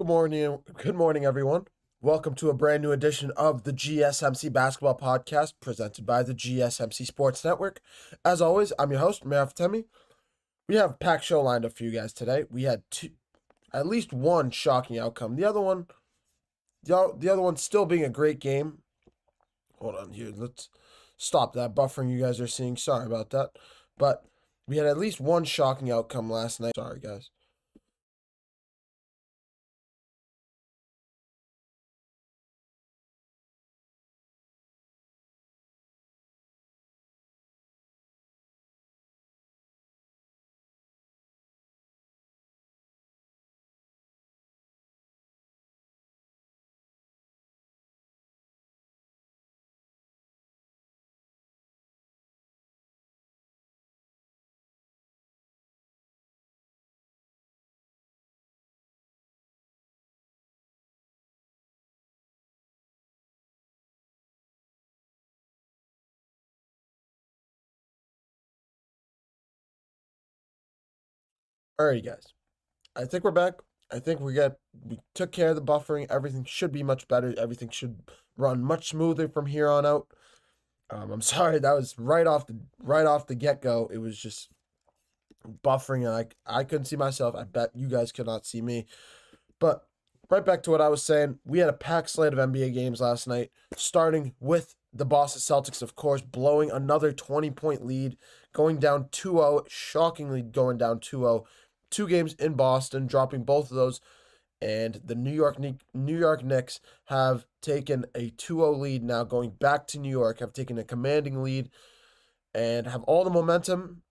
Good morning, everyone. Welcome to a brand new edition of the GSMC Basketball Podcast, presented by the GSMC Sports Network. As always, I'm your host, Mehrob Fatemi. We have a packed show lined up for you guys today. We had at least one shocking outcome. The other one still being a great game. Hold on here. Let's stop that buffering you guys are seeing. Sorry about that. But we had at least one shocking outcome last night. Sorry, guys. Alrighty, guys. I think we're back. I think we took care of the buffering. Everything should be much better. Everything should run much smoother from here on out. I'm sorry, that was right off the get go. It was just buffering, and I couldn't see myself. I bet you guys could not see me. But right back to what I was saying, we had a packed slate of NBA games last night, starting with the Boston Celtics, of course, blowing another 20-point lead, going down 2-0, shockingly going down 2-0. Two games in Boston, dropping both of those, and the New York Knicks have taken a 2-0 lead now, going back to New York, have taken a commanding lead, and have all the momentum.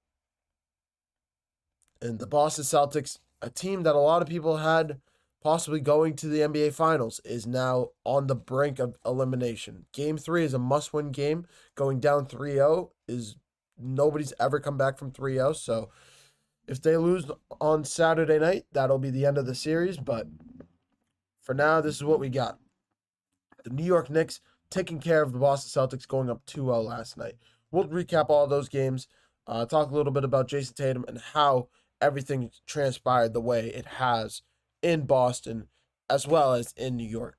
And the Boston Celtics, a team that a lot of people had possibly going to the NBA Finals, is now on the brink of elimination. Game 3 is a must-win game. Going down 3-0 is nobody's ever come back from 3-0, so if they lose on Saturday night, that'll be the end of the series. But for now, this is what we got. The New York Knicks taking care of the Boston Celtics, going up 2-0 last night. We'll recap all those games, talk a little bit about Jason Tatum and how everything transpired the way it has in Boston as well as in New York.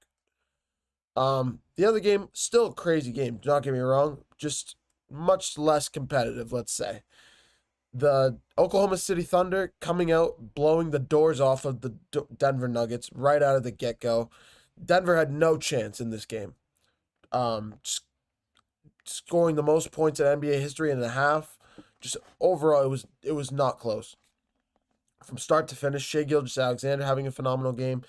The other game, still a crazy game, do not get me wrong, just much less competitive, let's say. The Oklahoma City Thunder coming out, blowing the doors off of the Denver Nuggets right out of the get-go. Denver had no chance in this game. Scoring the most points in NBA history in a half. Just overall, it was not close. From start to finish, Shai Gilgeous-Alexander having a phenomenal game.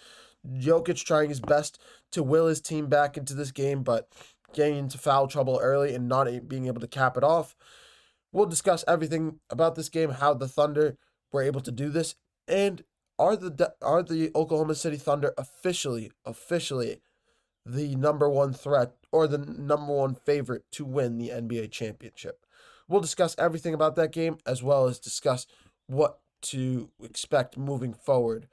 Jokic trying his best to will his team back into this game, but getting into foul trouble early and not being able to cap it off. We'll discuss everything about this game, how the Thunder were able to do this, and are the Oklahoma City Thunder officially the number one threat or the number one favorite to win the NBA championship. We'll discuss everything about that game, as well as discuss what to expect moving forward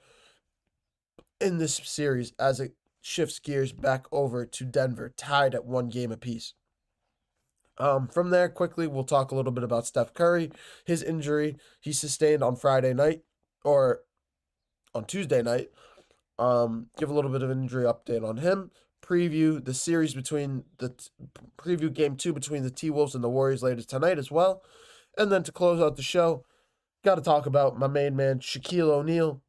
in this series as it shifts gears back over to Denver, tied at 1 game apiece. From there, quickly, we'll talk a little bit about Steph Curry, his injury he sustained on Friday night, or on Tuesday night. Give a little bit of an injury update on him. Preview the series preview game 2 between the T-Wolves and the Warriors later tonight as well. And then to close out the show, got to talk about my main man, Shaquille O'Neal.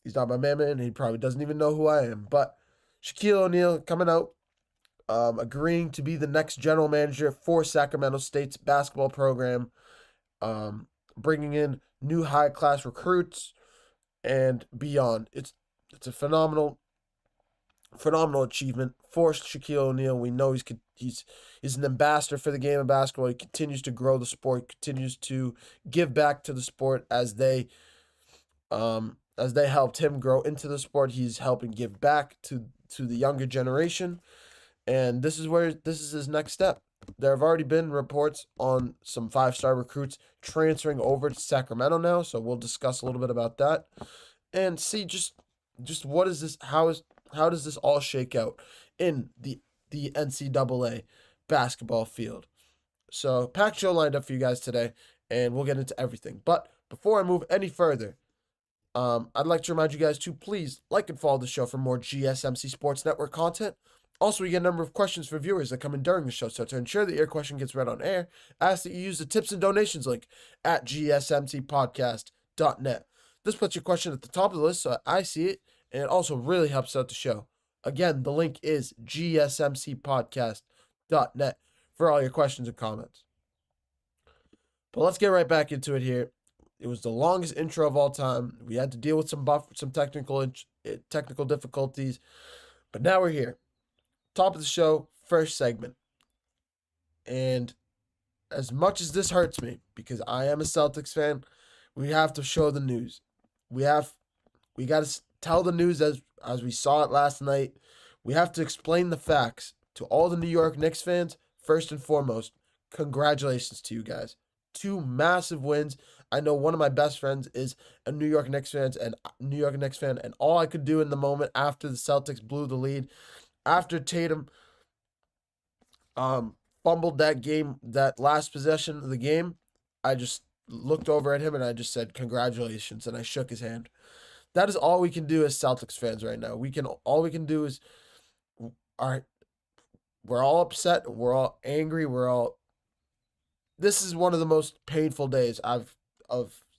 He's not my main man. He probably doesn't even know who I am. But Shaquille O'Neal coming out, agreeing to be the next general manager for Sacramento State's basketball program, bringing in new high-class recruits and beyond. It's a phenomenal achievement for Shaquille O'Neal. We know he's an ambassador for the game of basketball. He continues to grow the sport, continues to give back to the sport as they helped him grow into the sport. He's helping give back to the younger generation. And this is his next step. There have already been reports on some 5-star recruits transferring over to Sacramento now, so we'll discuss a little bit about that and see just what is this, how does this all shake out in the NCAA basketball field. So, packed show lined up for you guys today, and we'll get into everything. But before I move any further, I'd like to remind you guys to please like and follow the show for more GSMC Sports Network content. Also, we get a number of questions for viewers that come in during the show, so to ensure that your question gets read on air, ask that you use the tips and donations link at gsmcpodcast.net. This puts your question at the top of the list so I see it, and it also really helps out the show. Again, the link is gsmcpodcast.net for all your questions and comments. But let's get right back into it here. It was the longest intro of all time. We had to deal with some technical difficulties, but now we're here. Top of the show, first segment. And as much as this hurts me, because I am a Celtics fan, we have to show the news. We got to tell the news as we saw it last night. We have to explain the facts to all the New York Knicks fans. First and foremost, congratulations to you guys. 2 massive wins. I know one of my best friends is a New York Knicks fan, and all I could do in the moment after the Celtics blew the lead, after Tatum fumbled that last possession of the game, I just looked over at him and I just said congratulations, and I shook his hand. That is all we can do as Celtics fans right now. All we can do is, all right, we're all upset, we're all angry, this is one of the most painful days of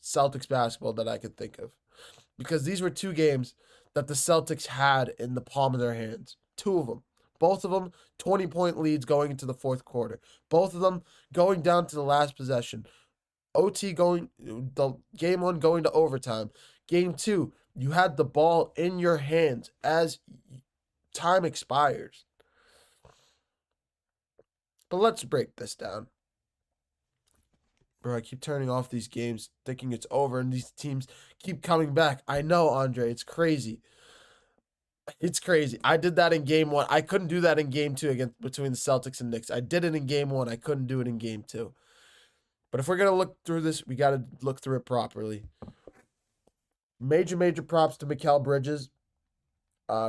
Celtics basketball that I could think of, because these were 2 games that the Celtics had in the palm of their hands. 2 of them. Both of them 20-point leads going into the 4th quarter. Both of them going down to the last possession. The game 1 going to overtime. Game 2, you had the ball in your hands as time expires. But let's break this down. Bro, I keep turning off these games thinking it's over and these teams keep coming back. I know, Andre, it's crazy. It's crazy. I did that in game 1. I couldn't do that in game 2 between the Celtics and Knicks. I did it in game 1. I couldn't do it in game 2. But if we're going to look through this, we got to look through it properly. Major props to Mikal Bridges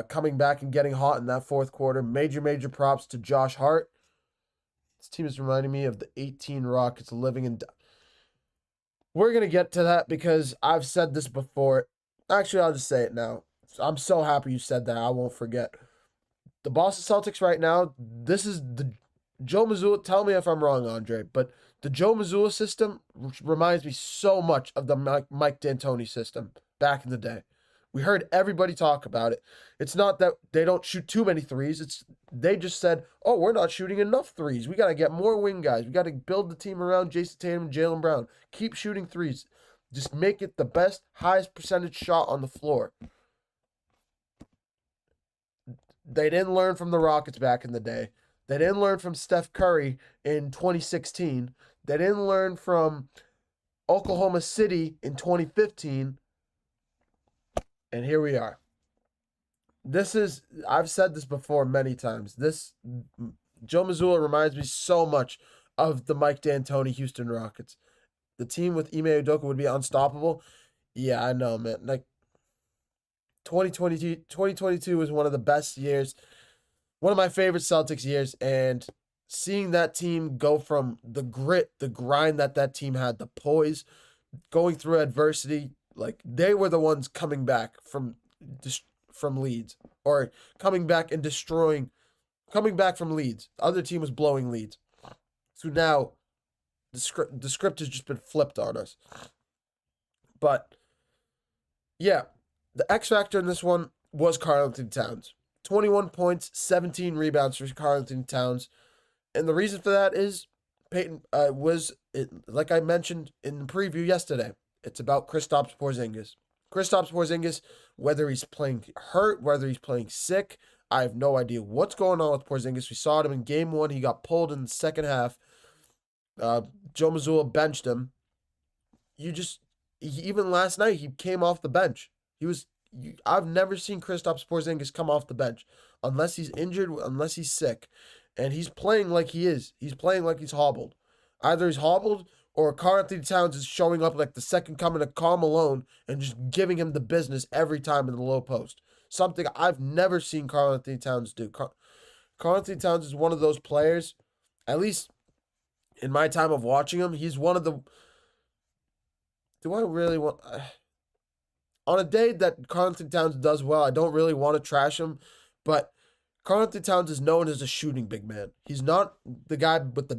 coming back and getting hot in that 4th quarter. Major props to Josh Hart. This team is reminding me of the 18 Rockets living in... We're going to get to that because I've said this before. Actually, I'll just say it now. I'm so happy you said that. I won't forget. The Boston Celtics right now, this is the Joe Mazzulla. Tell me if I'm wrong, Andre, but the Joe Mazzulla system reminds me so much of the Mike D'Antoni system back in the day. We heard everybody talk about it. It's not that they don't shoot too many threes. They just said, oh, we're not shooting enough threes. We got to get more wing guys. We got to build the team around Jason Tatum and Jaylen Brown. Keep shooting threes. Just make it the best, highest percentage shot on the floor. They didn't learn from the Rockets back in the day. They didn't learn from Steph Curry in 2016. They didn't learn from Oklahoma City in 2015. And here we are. I've said this before many times. Joe Mazzulla reminds me so much of the Mike D'Antoni Houston Rockets. The team with Ime Udoka would be unstoppable. Yeah, I know, man. Like, 2022 was one of the best years, one of my favorite Celtics years, and seeing that team go from the grit, the grind that team had, the poise, going through adversity, like they were the ones coming back from leads, or coming back from leads. The other team was blowing leads. So now the script has just been flipped on us. But yeah, the X factor in this one was Karl-Anthony Towns. 21 points, 17 rebounds for Karl-Anthony Towns. And the reason for that is like I mentioned in the preview yesterday, it's about Kristaps Porzingis. Kristaps Porzingis, whether he's playing hurt, whether he's playing sick, I have no idea what's going on with Porzingis. We saw him in game 1. He got pulled in the second half. Joe Mazzulla benched him. Even last night, he came off the bench. I've never seen Kristaps Porzingis come off the bench unless he's injured, unless he's sick. And he's playing like he is. He's playing like he's hobbled. Either he's hobbled or Karl-Anthony Towns is showing up like the second coming of Karl Malone and just giving him the business every time in the low post. Something I've never seen Karl-Anthony Towns do. Karl-Anthony Towns is one of those players, at least in my time of watching him, he's one of the... Do I really want... on a day that Karl-Anthony Towns does well, I don't really want to trash him, but Karl-Anthony Towns is known as a shooting big man. He's not the guy with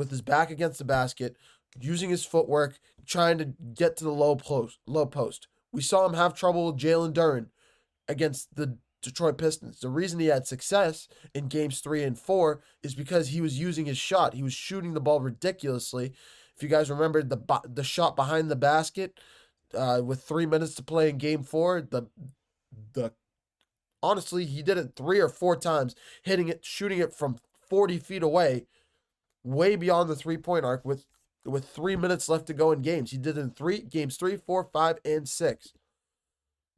his back against the basket, using his footwork, trying to get to the low post. We saw him have trouble with Jalen Duren against the Detroit Pistons. The reason he had success in games 3 and 4 is because he was using his shot. He was shooting the ball ridiculously. If you guys remember the shot behind the basket with 3 minutes to play in game 4, the honestly, he did it 3 or 4 times, shooting it from 40 feet away, way beyond the 3-point arc with 3 minutes left to go in games. He did it in games 3, 4, 5, and 6.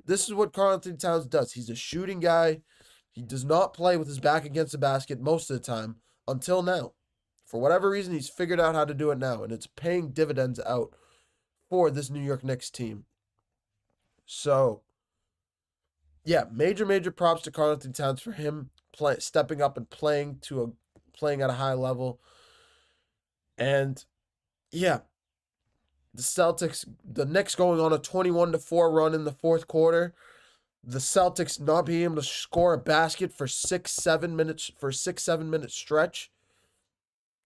This is what Karl-Anthony Towns does. He's a shooting guy. He does not play with his back against the basket most of the time until now. For whatever reason, he's figured out how to do it now, and it's paying dividends out for this New York Knicks team. So, yeah, major props to Karl-Anthony Towns for him stepping up and playing at a high level. And yeah, the Knicks going on a 21-4 run in the fourth quarter. The Celtics not being able to score a basket for 6-7 minute stretch.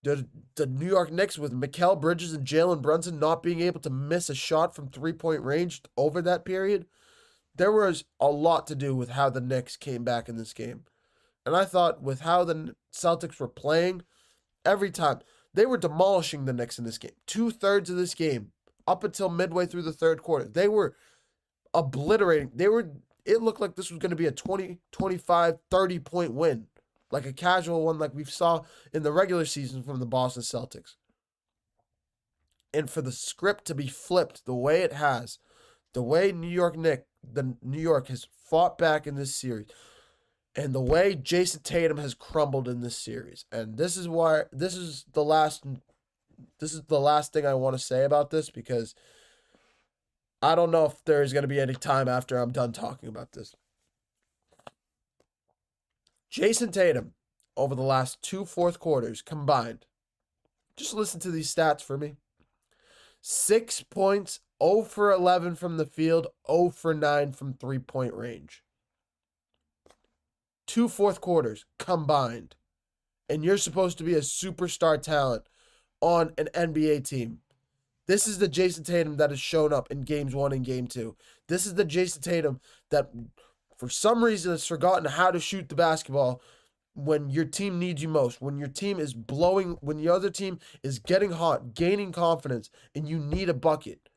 The New York Knicks with Mikal Bridges and Jalen Brunson not being able to miss a shot from 3-point range over that period. There was a lot to do with how the Knicks came back in this game. And I thought with how the Celtics were playing, every time, they were demolishing the Knicks in this game. 2/3 of this game, up until midway through the third quarter, they were obliterating. It looked like this was going to be a 20, 25, 30-point win. Like a casual one like we saw in the regular season from the Boston Celtics. And for the script to be flipped the way it has, the way New York has fought back in this series, and the way Jason Tatum has crumbled in this series. And this is the last thing I want to say about this, because I don't know if there's going to be any time after I'm done talking about this. Jason Tatum, over the last 2 fourth quarters combined, just listen to these stats for me. 6 points, 0 for 11 from the field, 0 for 9 from 3-point range. 2 fourth quarters combined. And you're supposed to be a superstar talent on an NBA team. This is the Jason Tatum that has shown up in games 1 and game 2. This is the Jason Tatum that, for some reason, has forgotten how to shoot the basketball when your team needs you most. When your team is blowing, when the other team is getting hot, gaining confidence, and you need a bucket.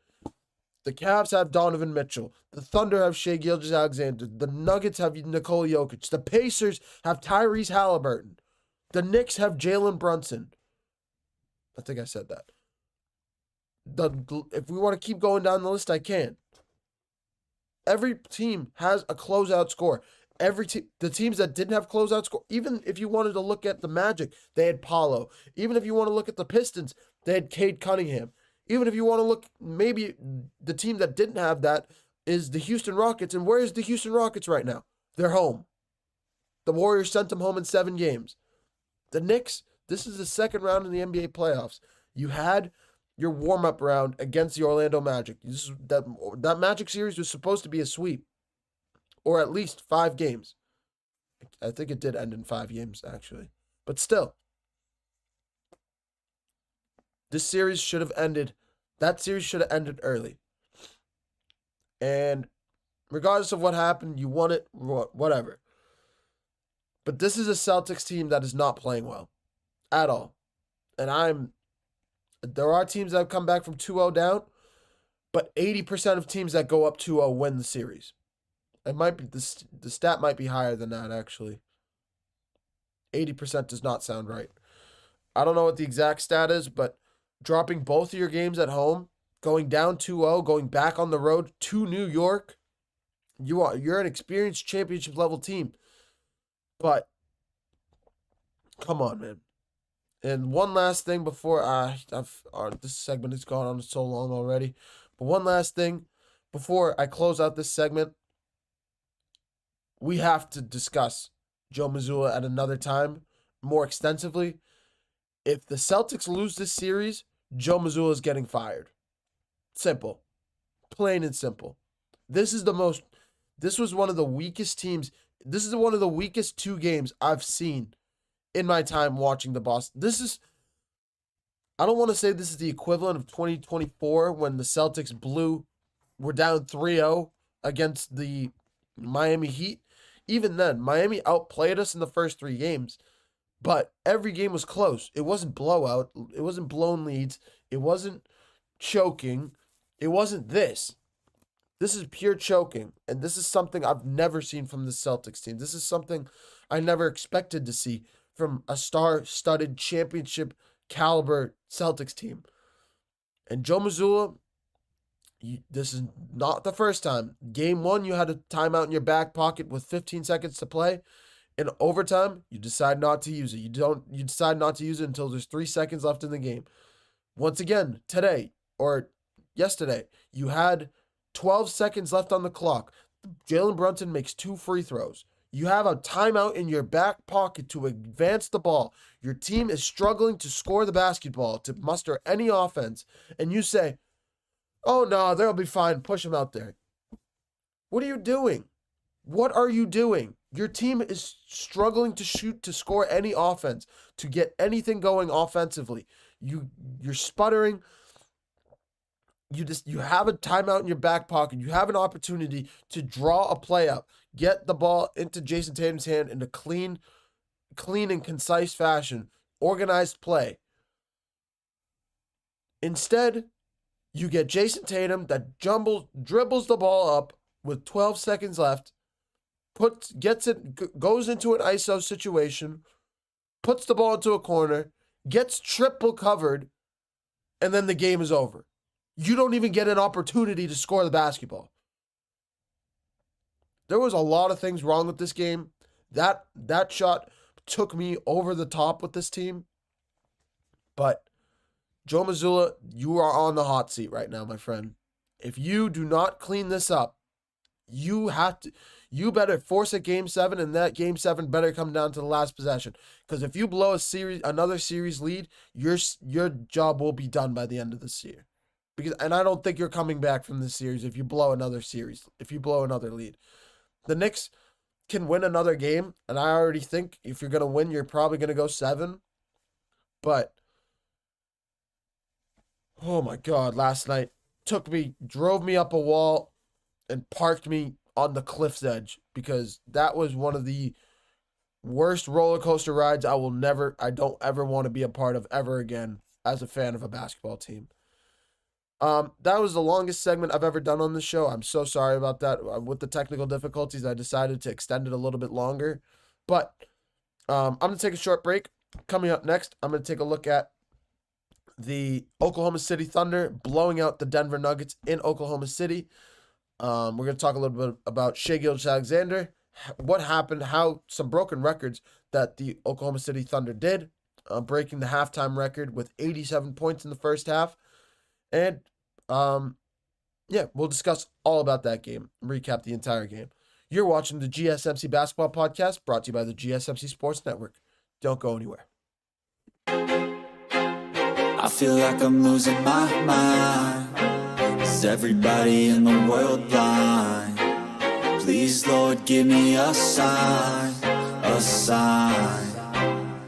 The Cavs have Donovan Mitchell. The Thunder have Shai Gilgeous-Alexander. The Nuggets have Nikola Jokic. The Pacers have Tyrese Halliburton. The Knicks have Jalen Brunson. I think I said that. If we want to keep going down the list, I can. Every team has a closeout score. The teams that didn't have closeout score, even if you wanted to look at the Magic, they had Paolo. Even if you want to look at the Pistons, they had Cade Cunningham. Even if you want to look, maybe the team that didn't have that is the Houston Rockets. And where is the Houston Rockets right now? They're home. The Warriors sent them home in 7 games. The Knicks, this is the second round in the NBA playoffs. You had your warm-up round against the Orlando Magic. That Magic series was supposed to be a sweep, or at least 5 games. I think it did end in 5 games, actually. But still, that series should have ended early. And regardless of what happened, you won it, whatever. But this is a Celtics team that is not playing well at all. And there are teams that have come back from 2-0 down, but 80% of teams that go up 2-0 win the series. It might be the stat might be higher than that, actually. 80% does not sound right. I don't know what the exact stat is, but dropping both of your games at home, going down 2-0, going back on the road to New York, you're an experienced championship level team. But come on, man. And one last thing before this segment has gone on so long already. But one last thing before I close out this segment. We have to discuss Joe Mazzulla at another time more extensively. If the Celtics lose this series, Joe Mazzulla is getting fired. Simple. Plain and simple. This was one of the weakest teams. This is one of the weakest 2 games I've seen in my time watching the Boston. I don't want to say this is the equivalent of 2024 when the Celtics were down 3-0 against the Miami Heat. Even then, Miami outplayed us in the first 3 games, but every game was close. It wasn't blowout. It wasn't blown leads. It wasn't choking. It wasn't this. This is pure choking, and this is something I've never seen from the Celtics team. This is something I never expected to see from a star-studded championship caliber Celtics team. And Joe Mazzulla, this is not the first time. Game 1, you had a timeout in your back pocket with 15 seconds to play. In overtime, you decide not to use it. You decide not to use it until there's 3 seconds left in the game. Once again, today or yesterday, you had 12 seconds left on the clock. Jalen Brunson makes 2 free throws. You have a timeout in your back pocket to advance the ball. Your team is struggling to score the basketball, to muster any offense. And you say, oh, no, they'll be fine. Push them out there. What are you doing? What are you doing? Your team is struggling to shoot, to score any offense, to get anything going offensively. You're sputtering. You have a timeout in your back pocket. You have an opportunity to draw a play up, get the ball into Jason Tatum's hand in a clean and concise fashion, organized play. Instead, you get Jason Tatum that dribbles the ball up with 12 seconds left, goes into an ISO situation, puts the ball into a corner, gets triple covered, and then the game is over. You don't even get an opportunity to score the basketball. There was a lot of things wrong with this game. That shot took me over the top with this team. But Joe Mazzulla, you are on the hot seat right now, my friend. If you do not clean this up, you better force a Game 7, and that Game 7 better come down to the last possession. Because if you blow another series lead, your job will be done by the end of this year. And I don't think you're coming back from this series if you blow another lead. The Knicks can win another game, and I already think if you're going to win, you're probably going to go 7. But, oh my God, last night drove me up a wall and parked me on the cliff's edge, because that was one of the worst roller coaster rides I don't ever want to be a part of ever again as a fan of a basketball team. That was the longest segment I've ever done on the show. I'm so sorry about that. With the technical difficulties, I decided to extend it a little bit longer. But I'm going to take a short break. Coming up next, I'm going to take a look at the Oklahoma City Thunder blowing out the Denver Nuggets in Oklahoma City. We're going to talk a little bit about Shai Gilgeous-Alexander, what happened, how some broken records that the Oklahoma City Thunder did, breaking the halftime record with 87 points in the first half. And we'll discuss all about that game, recap the entire game. You're watching the GSMC Basketball Podcast, brought to you by the GSMC Sports Network. Don't go anywhere. I feel like I'm losing my mind. Is everybody in the world blind? Please, Lord, give me a sign, a sign.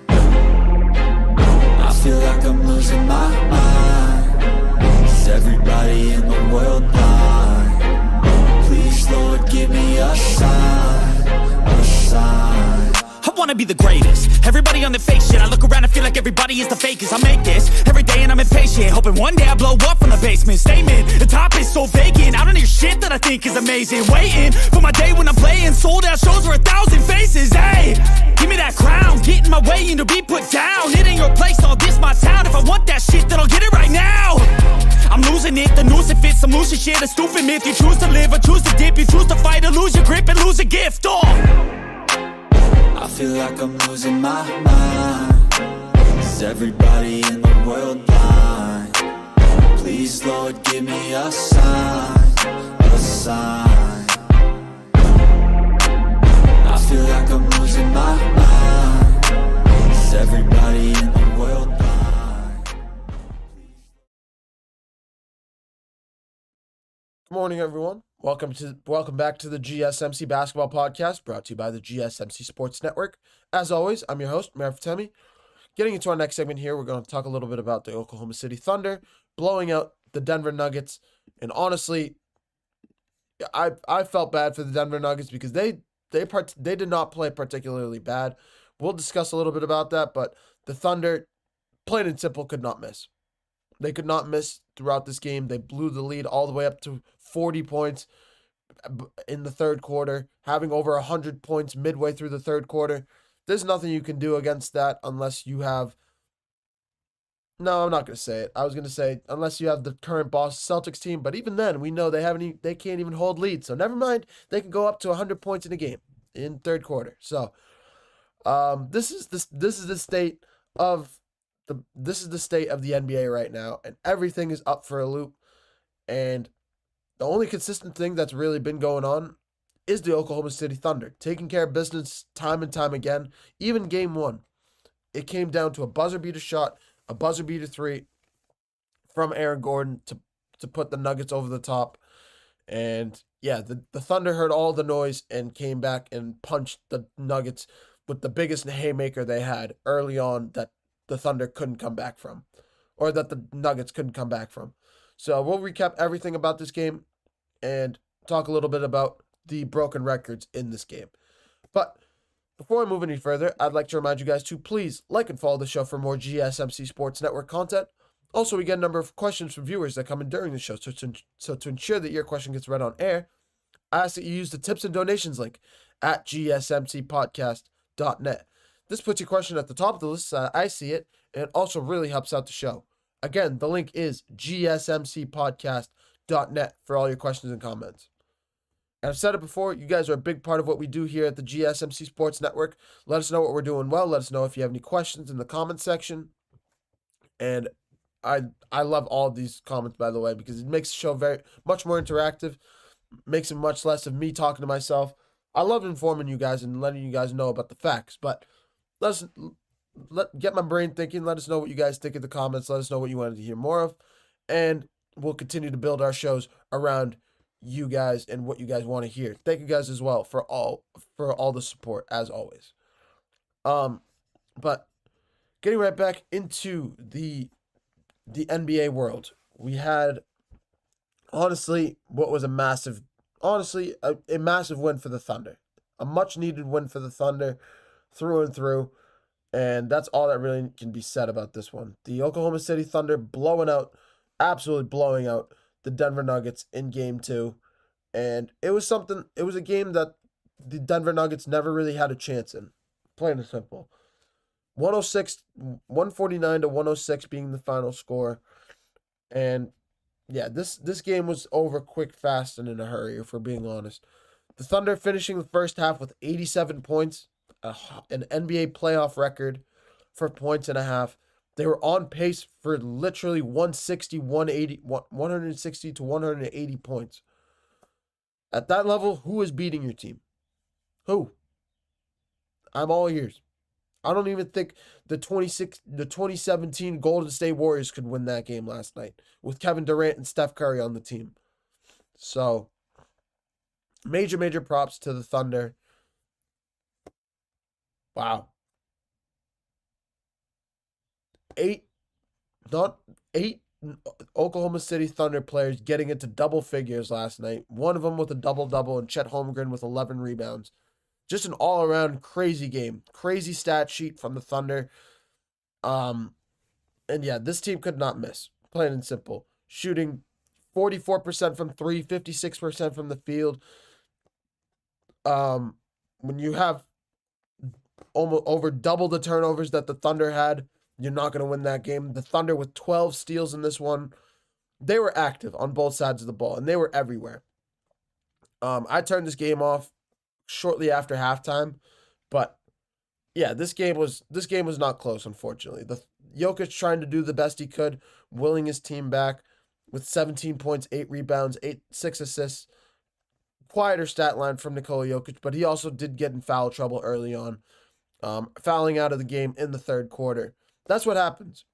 I feel like I'm losing my mind. Is everybody in the world blind? Please, Lord, give me a sign, a sign. I wanna be the greatest. Everybody on the fake shit. I look around and feel like everybody is the fakest. I make this every day and I'm impatient, hoping one day I blow up from the basement. Statement, the top is so vacant. I don't hear shit that I think is amazing. Waiting for my day when I'm playing sold out shows for 1,000 faces. Hey, give me that crown, get in my way and to be put down. It ain't your place, all this my town. If I want that shit, then I'll get it right now. I'm losing it, the noose it fits. I'm losing shit, a stupid myth. You choose to live or choose to dip. You choose to fight or lose your grip and lose a gift. I feel like I'm losing my mind. Is everybody in the world blind? Please, Lord, give me a sign, a sign. I feel like I'm losing my mind. Is everybody in the world blind? Morning, everyone. Welcome back to the GSMC Basketball Podcast, brought to you by the GSMC Sports Network. As always, I'm your host, Mehrob Fatemi. Getting into our next segment here, we're going to talk a little bit about the Oklahoma City Thunder blowing out the Denver Nuggets. And honestly, I felt bad for the Denver Nuggets because they did not play particularly bad. We'll discuss a little bit about that, but the Thunder, plain and simple, could not miss. They could not miss throughout this game. They blew the lead all the way up to 40 points in the third quarter, having over 100 points midway through the third quarter. There's nothing you can do against that unless you have... No, I'm not going to say it. I was going to say unless you have the current Boston Celtics team, but even then, we know they can't even hold leads. So never mind, they can go up to 100 points in a game in third quarter. So this is the state of the NBA right now, and everything is up for a loop. And the only consistent thing that's really been going on is the Oklahoma City Thunder, taking care of business time and time again. Even game one, it came down to a buzzer beater shot, a buzzer beater three from Aaron Gordon to put the Nuggets over the top. And yeah, the Thunder heard all the noise and came back and punched the Nuggets with the biggest haymaker they had early on that the Thunder couldn't come back from, or that the Nuggets couldn't come back from. So we'll recap everything about this game and talk a little bit about the broken records in this game. But before I move any further, I'd like to remind you guys to please like and follow the show for more GSMC Sports Network content. Also, we get a number of questions from viewers that come in during the show, so to ensure that your question gets read on air, I ask that you use the tips and donations link at gsmcpodcast.net. This puts your question at the top of the list so I see it, and it also really helps out the show. Again, the link is gsmcpodcast.net for all your questions and comments. And I've said it before, you guys are a big part of what we do here at the GSMC Sports Network. Let us know what we're doing well. Let us know if you have any questions in the comment section. And I love all of these comments, by the way, because it makes the show very much more interactive, makes it much less of me talking to myself. I love informing you guys and letting you guys know about the facts, but get my brain thinking. Let us know what you guys think in the comments. Let us know what you wanted to hear more of, and we'll continue to build our shows around you guys and what you guys want to hear. Thank you guys as well for all the support as always. But getting right back into the NBA world, we had honestly a massive win for the Thunder, a much needed win for the Thunder through and through. And that's all that really can be said about this one. The Oklahoma City Thunder absolutely blowing out the Denver Nuggets in game two. And it was a game that the Denver Nuggets never really had a chance in. Plain and simple. 149 to 106 being the final score. And yeah, this game was over quick, fast, and in a hurry, if we're being honest. The Thunder finishing the first half with 87 points. An NBA playoff record for points and a half. They were on pace for literally 160 to 180 points. At that level, who is beating your team? Who? I'm all ears. I don't even think the 2017 Golden State Warriors could win that game last night with Kevin Durant and Steph Curry on the team. So, major props to the Thunder. Wow. Eight Oklahoma City Thunder players getting into double figures last night. One of them with a double-double and Chet Holmgren with 11 rebounds. Just an all-around crazy game. Crazy stat sheet from the Thunder. And yeah, this team could not miss. Plain and simple. Shooting 44% from three, 56% from the field. When you have almost over double the turnovers that the Thunder had, you're not going to win that game. The Thunder with 12 steals in this one. They were active on both sides of the ball, and they were everywhere. I turned this game off shortly after halftime, but yeah, this game was not close, unfortunately. The Jokic trying to do the best he could, willing his team back with 17 points, 8 rebounds, 6 assists. Quieter stat line from Nikola Jokic, but he also did get in foul trouble early on, fouling out of the game in the third quarter. That's what happens.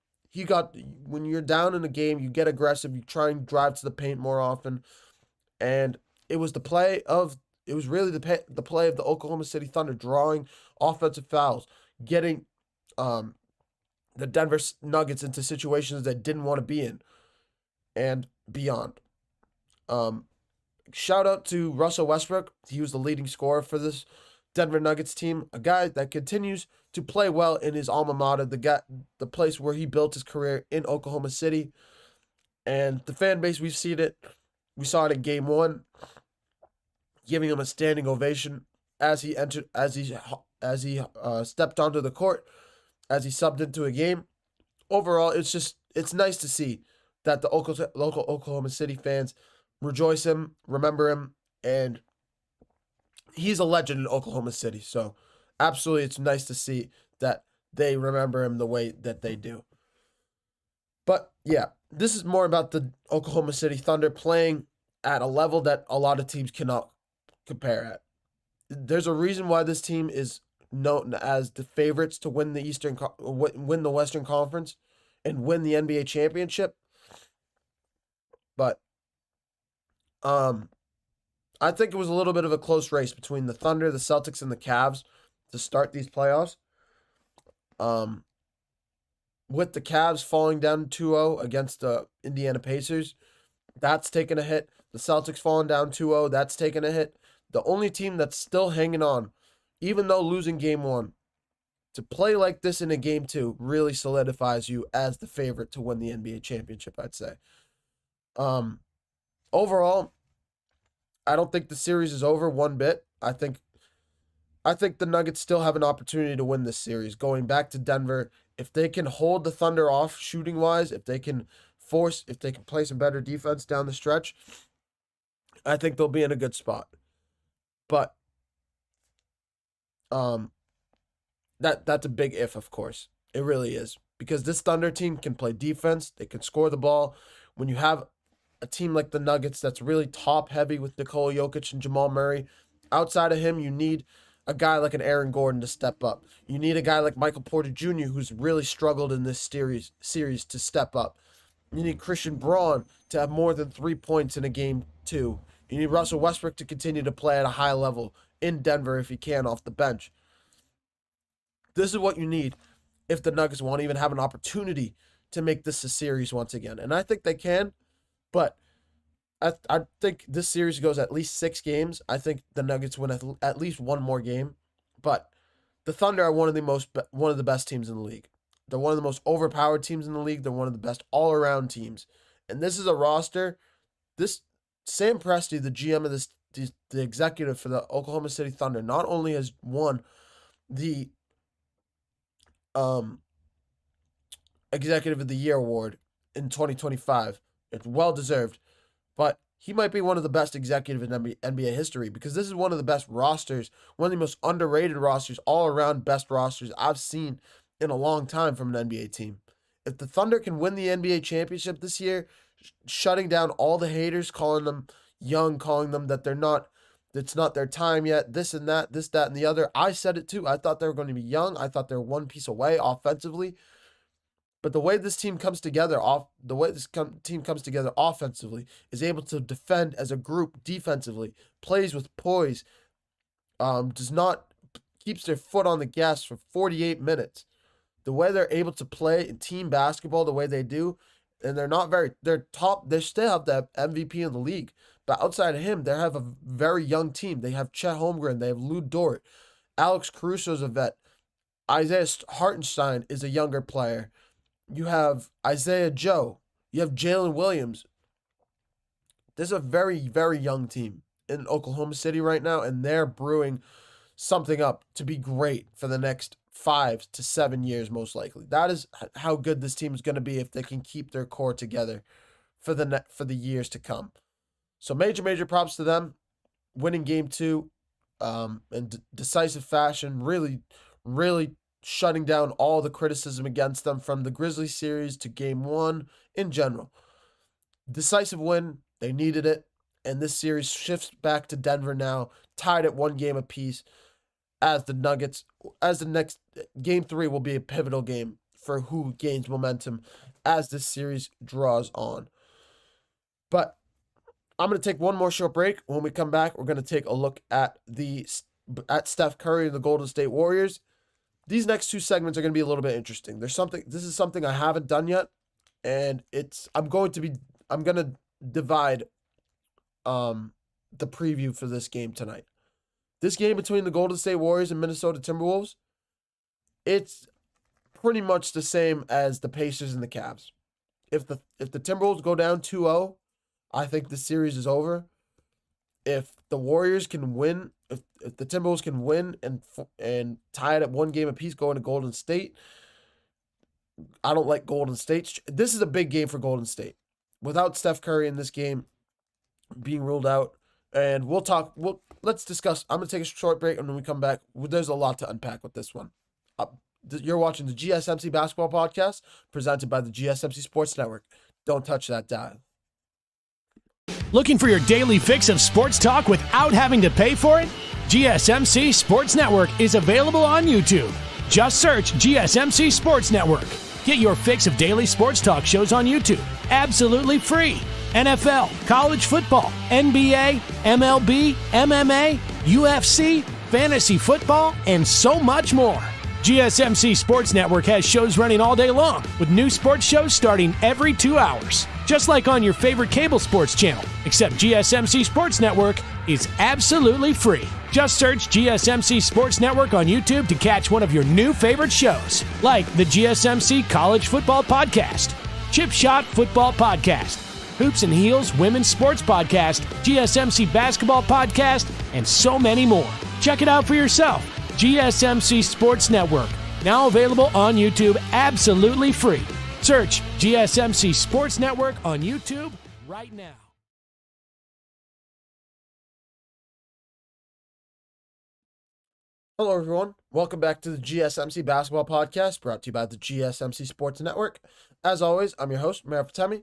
When you're down in a game, you get aggressive, you try and drive to the paint more often. And it was really the play of the Oklahoma City Thunder drawing offensive fouls, getting the Denver Nuggets into situations they didn't want to be in, and beyond. Shout out to Russell Westbrook. He was the leading scorer for this Denver Nuggets team, a guy that continues to play well in his alma mater, the place where he built his career in Oklahoma City. And the fan base, we saw it in game 1, giving him a standing ovation as he stepped onto the court, as he subbed into a game. Overall, it's nice to see that the local Oklahoma City fans rejoice him, remember him, and he's a legend in Oklahoma City. So absolutely, it's nice to see that they remember him the way that they do. But yeah, this is more about the Oklahoma City Thunder playing at a level that a lot of teams cannot compare at. There's a reason why this team is known as the favorites to win the Western Conference and win the NBA championship. But I think it was a little bit of a close race between the Thunder, the Celtics, and the Cavs to start these playoffs. With the Cavs falling down 2-0 against the Indiana Pacers, that's taken a hit. The Celtics falling down 2-0, that's taken a hit. The only team that's still hanging on, even though losing game 1, to play like this in a game 2 really solidifies you as the favorite to win the NBA championship, I'd say. Overall, I don't think the series is over one bit. I think the Nuggets still have an opportunity to win this series. Going back to Denver, if they can hold the Thunder off shooting-wise, if they can play some better defense down the stretch, I think they'll be in a good spot. But that's a big if, of course. It really is. Because this Thunder team can play defense, they can score the ball. When you have a team like the Nuggets that's really top-heavy with Nikola Jokic and Jamal Murray, outside of him, you need a guy like an Aaron Gordon to step up. You need a guy like Michael Porter Jr., who's really struggled in this series to step up. You need Christian Braun to have more than 3 points in a game 2. You need Russell Westbrook to continue to play at a high level in Denver if he can off the bench. This is what you need if the Nuggets want to even have an opportunity to make this a series once again. And I think they can, but I think this series goes at least 6 games. I think the Nuggets win at least one more game. But the Thunder are one of the best teams in the league. They're one of the most overpowered teams in the league. They're one of the best all-around teams. And this is a roster. This Sam Presti, the GM of the executive for the Oklahoma City Thunder, not only has won the Executive of the Year award in 2025. It's well deserved. But he might be one of the best executives in NBA history because this is one of the best rosters, one of the most underrated rosters, all-around best rosters I've seen in a long time from an NBA team. If the Thunder can win the NBA championship this year, shutting down all the haters, calling them young, calling them that it's not their time yet, this and that, and the other. I said it too. I thought they were going to be young. I thought they were one piece away offensively. But the way this team comes together, offensively, is able to defend as a group defensively, plays with poise, keeps their foot on the gas for 48 minutes. The way they're able to play in team basketball the way they do, and they're top. They still have the MVP in the league, but outside of him, they have a very young team. They have Chet Holmgren, they have Lou Dort, Alex Caruso's a vet, Isaiah Hartenstein is a younger player. You have Isaiah Joe. You have Jalen Williams. There's a very, very young team in Oklahoma City right now, and they're brewing something up to be great for the next 5 to 7 years, most likely. That is how good this team is going to be if they can keep their core together for the years to come. So major props to them, winning game 2 in decisive fashion, really, really shutting down all the criticism against them from the Grizzlies series to game 1 in general. Decisive win, they needed it, and this series shifts back to Denver now, tied at 1 game apiece as the next game 3 will be a pivotal game for who gains momentum as this series draws on. But I'm going to take one more short break. When we come back, we're going to take a look at Steph Curry and the Golden State Warriors. These next two segments are going to be a little bit interesting. This is something I haven't done yet, and I'm going to divide the preview for this game tonight. This game between the Golden State Warriors and Minnesota Timberwolves, it's pretty much the same as the Pacers and the Cavs. If the Timberwolves go down 2-0, I think the series is over. If the Warriors can win, if the Timberwolves can win and tie it at one game apiece going to Golden State, I don't like Golden State. This is a big game for Golden State. Without Steph Curry in this game being ruled out, and let's discuss. I'm going to take a short break, and when we come back, there's a lot to unpack with this one. You're watching the GSMC Basketball Podcast, presented by the GSMC Sports Network. Don't touch that dial. Looking for your daily fix of sports talk without having to pay for it? GSMC Sports Network is available on YouTube. Just search GSMC Sports Network. Get your fix of daily sports talk shows on YouTube, absolutely free. NFL, college football, NBA, MLB, MMA, UFC, fantasy football, and so much more. GSMC Sports Network has shows running all day long, with new sports shows starting every 2 hours. Just like on your favorite cable sports channel, except GSMC Sports Network is absolutely free. Just search GSMC Sports Network on YouTube to catch one of your new favorite shows, like the GSMC College Football Podcast, Chip Shot Football Podcast, Hoops and Heels Women's Sports Podcast, GSMC Basketball Podcast, and so many more. Check it out for yourself. GSMC Sports Network, now available on YouTube absolutely free. Search GSMC Sports Network on YouTube right now. Hello, everyone. Welcome back to the GSMC Basketball Podcast, brought to you by the GSMC Sports Network. As always, I'm your host, Mehrob Fatemi.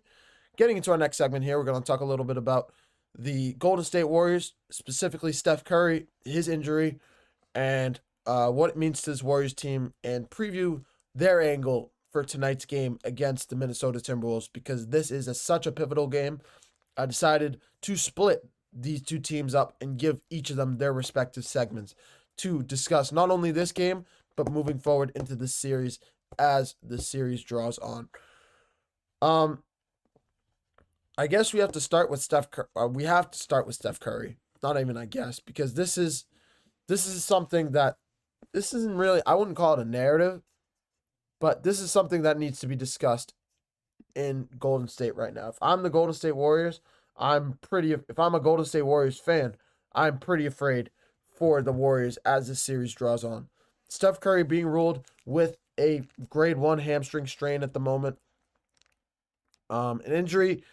Getting into our next segment here, we're going to talk a little bit about the Golden State Warriors, specifically Steph Curry, his injury, and what it means to this Warriors team, and preview their angle for tonight's game against the Minnesota Timberwolves, because this is such a pivotal game. I decided to split these two teams up and give each of them their respective segments to discuss not only this game, but moving forward into the series as the series draws on. I guess we have to start with Steph Curry. Not even I guess, because this is something that this isn't really, I wouldn't call it a narrative, but this is something that needs to be discussed in Golden State right now. If I'm the Golden State Warriors, if I'm a Golden State Warriors fan, I'm pretty afraid for the Warriors as this series draws on. Steph Curry being ruled with a grade 1 hamstring strain at the moment. An injury,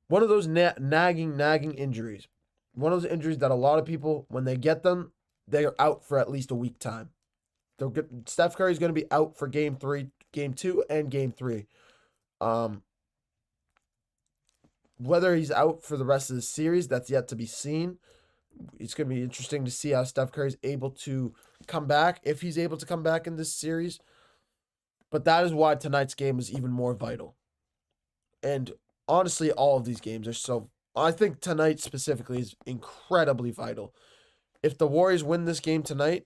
one of those nagging injuries. One of those injuries that a lot of people, when they get them, they are out for at least a week time. Steph Curry is going to be out for Game 3, Game 2, and Game 3. Whether he's out for the rest of the series, that's yet to be seen. It's going to be interesting to see how Steph Curry is able to come back, if he's able to come back in this series. But that is why tonight's game is even more vital. And honestly, all of these games are so... I think tonight specifically is incredibly vital. If the Warriors win this game tonight,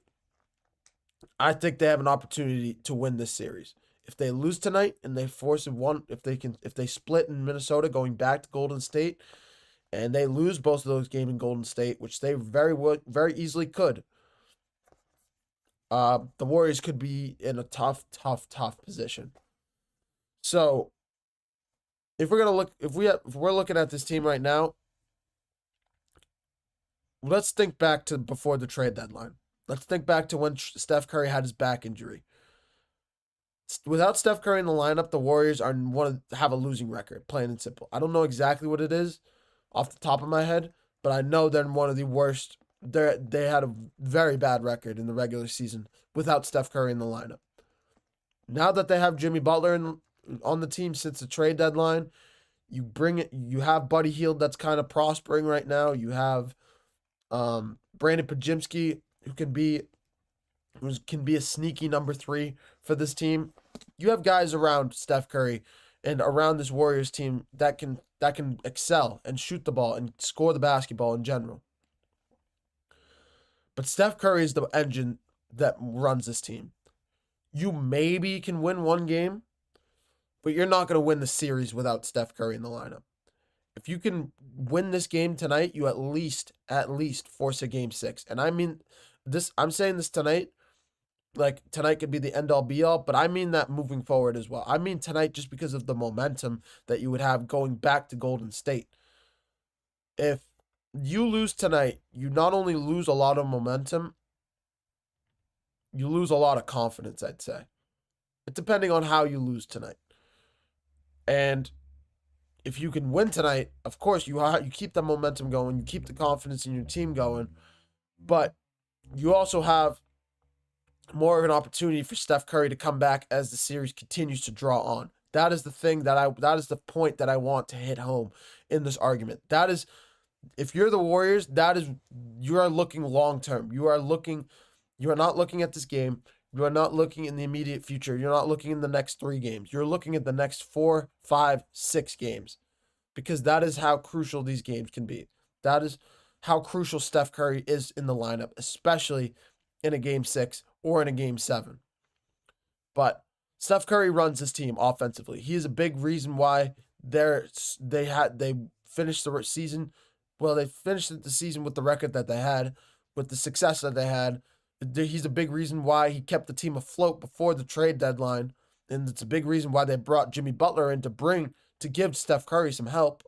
I think they have an opportunity to win this series. If they lose tonight and they if they split in Minnesota going back to Golden State, and they lose both of those games in Golden State, which they very easily could, the Warriors could be in a tough position. So, if we're looking at this team right now, let's think back to before the trade deadline. Let's think back to when Steph Curry had his back injury. Without Steph Curry in the lineup, the Warriors have a losing record, plain and simple. I don't know exactly what it is off the top of my head, but I know they're one of the worst. They had a very bad record in the regular season without Steph Curry in the lineup. Now that they have Jimmy Butler on the team since the trade deadline, you have Buddy Hield that's kind of prospering right now. You have Brandon Podziemski, who can be a sneaky number 3 for this team. You have guys around Steph Curry and around this Warriors team that can excel and shoot the ball and score the basketball in general. But Steph Curry is the engine that runs this team. You maybe can win one game, but you're not going to win the series without Steph Curry in the lineup. If you can win this game tonight, you at least force a game 6. And I mean this, I'm saying this tonight, like tonight could be the end all be all, but I mean that moving forward as well. I mean tonight just because of the momentum that you would have going back to Golden State. If you lose tonight, you not only lose a lot of momentum, you lose a lot of confidence, I'd say. Depending on how you lose tonight. And if you can win tonight, of course, you keep the momentum going, you keep the confidence in your team going, but you also have more of an opportunity for Steph Curry to come back as the series continues to draw on. That is the thing that is the point that I want to hit home in this argument. That is, if you're the Warriors, you are looking long term. You are not looking at this game. You are not looking in the immediate future. You're not looking in the next 3 games. You're looking at the next 4, 5, 6 games, because that is how crucial these games can be. That is how crucial Steph Curry is in the lineup, especially in a game 6 or in a game 7. But Steph Curry runs this team offensively. He is a big reason why they finished the season. Well, they finished the season with the record that they had, with the success that they had. He's a big reason why he kept the team afloat before the trade deadline, and it's a big reason why they brought Jimmy Butler in to give Steph Curry some help.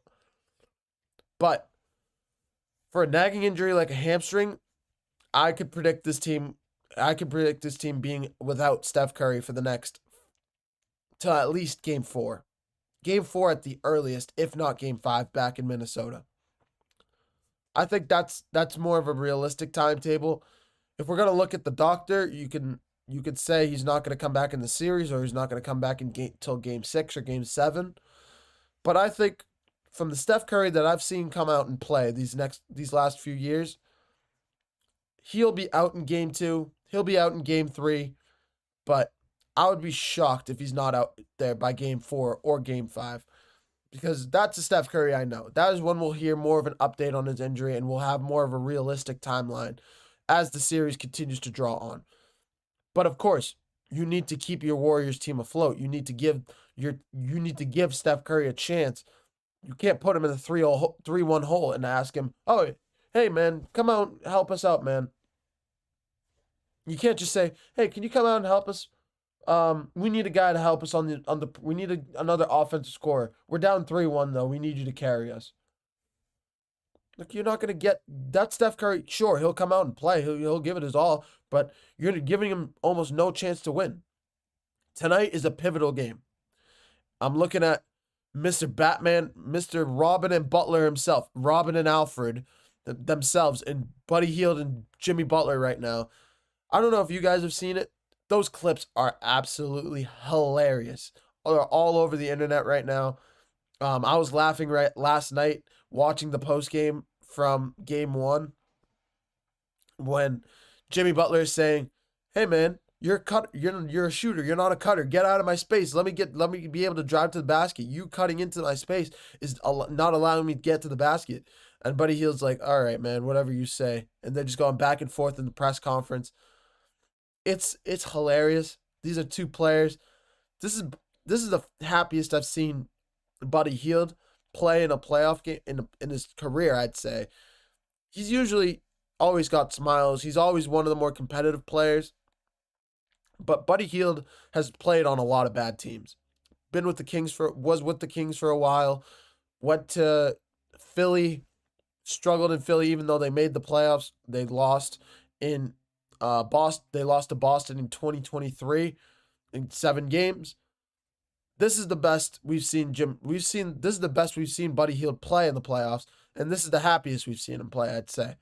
But for a nagging injury like a hamstring, I could predict this team being without Steph Curry for the next till at least game 4. Game 4 at the earliest, if not game 5 back in Minnesota. I think that's more of a realistic timetable. If we're going to look at the doctor, you could say he's not going to come back in the series, or he's not going to come back till game 6 or game 7. But I think from the Steph Curry that I've seen come out and play these last few years, he'll be out in game 2. He'll be out in game 3. But I would be shocked if he's not out there by game 4 or game 5. Because that's the Steph Curry I know. That is when we'll hear more of an update on his injury, and we'll have more of a realistic timeline as the series continues to draw on. But of course, you need to keep your Warriors team afloat. You need to give Steph Curry a chance. You can't put him in the 3-1 hole and ask him, "Oh, hey man, come out, help us out, man." You can't just say, "Hey, can you come out and help us? We need a guy to help us we need another offensive scorer. We're down 3-1 though. We need you to carry us." Look, you're not going to get that Steph Curry. Sure, he'll come out and play. He'll give it his all, but you're giving him almost no chance to win. Tonight is a pivotal game. I'm looking at Mr. Batman, Mr. Robin and Butler himself, Robin and Alfred themselves, and Buddy Hield and Jimmy Butler right now. I don't know if you guys have seen it. Those clips are absolutely hilarious. They're all over the internet right now. I was laughing last night watching the post game from game 1 when Jimmy Butler is saying, "Hey man, you're a shooter. You're not a cutter. Get out of my space. Let me be able to drive to the basket. You cutting into my space is not allowing me to get to the basket." And Buddy Hield's like, "All right, man, whatever you say." And they're just going back and forth in the press conference. It's hilarious. These are two players. This is the happiest I've seen Buddy Hield play in a playoff game in his career, I'd say. He's usually always got smiles. He's always one of the more competitive players. But Buddy Hield has played on a lot of bad teams. Was with the Kings for a while. Went to Philly, struggled in Philly even though they made the playoffs. They lost in Boston. They lost to Boston in 2023 in 7 games. This is the best we've seen this is the best we've seen Buddy Hield play in the playoffs, and this is the happiest we've seen him play, I'd say.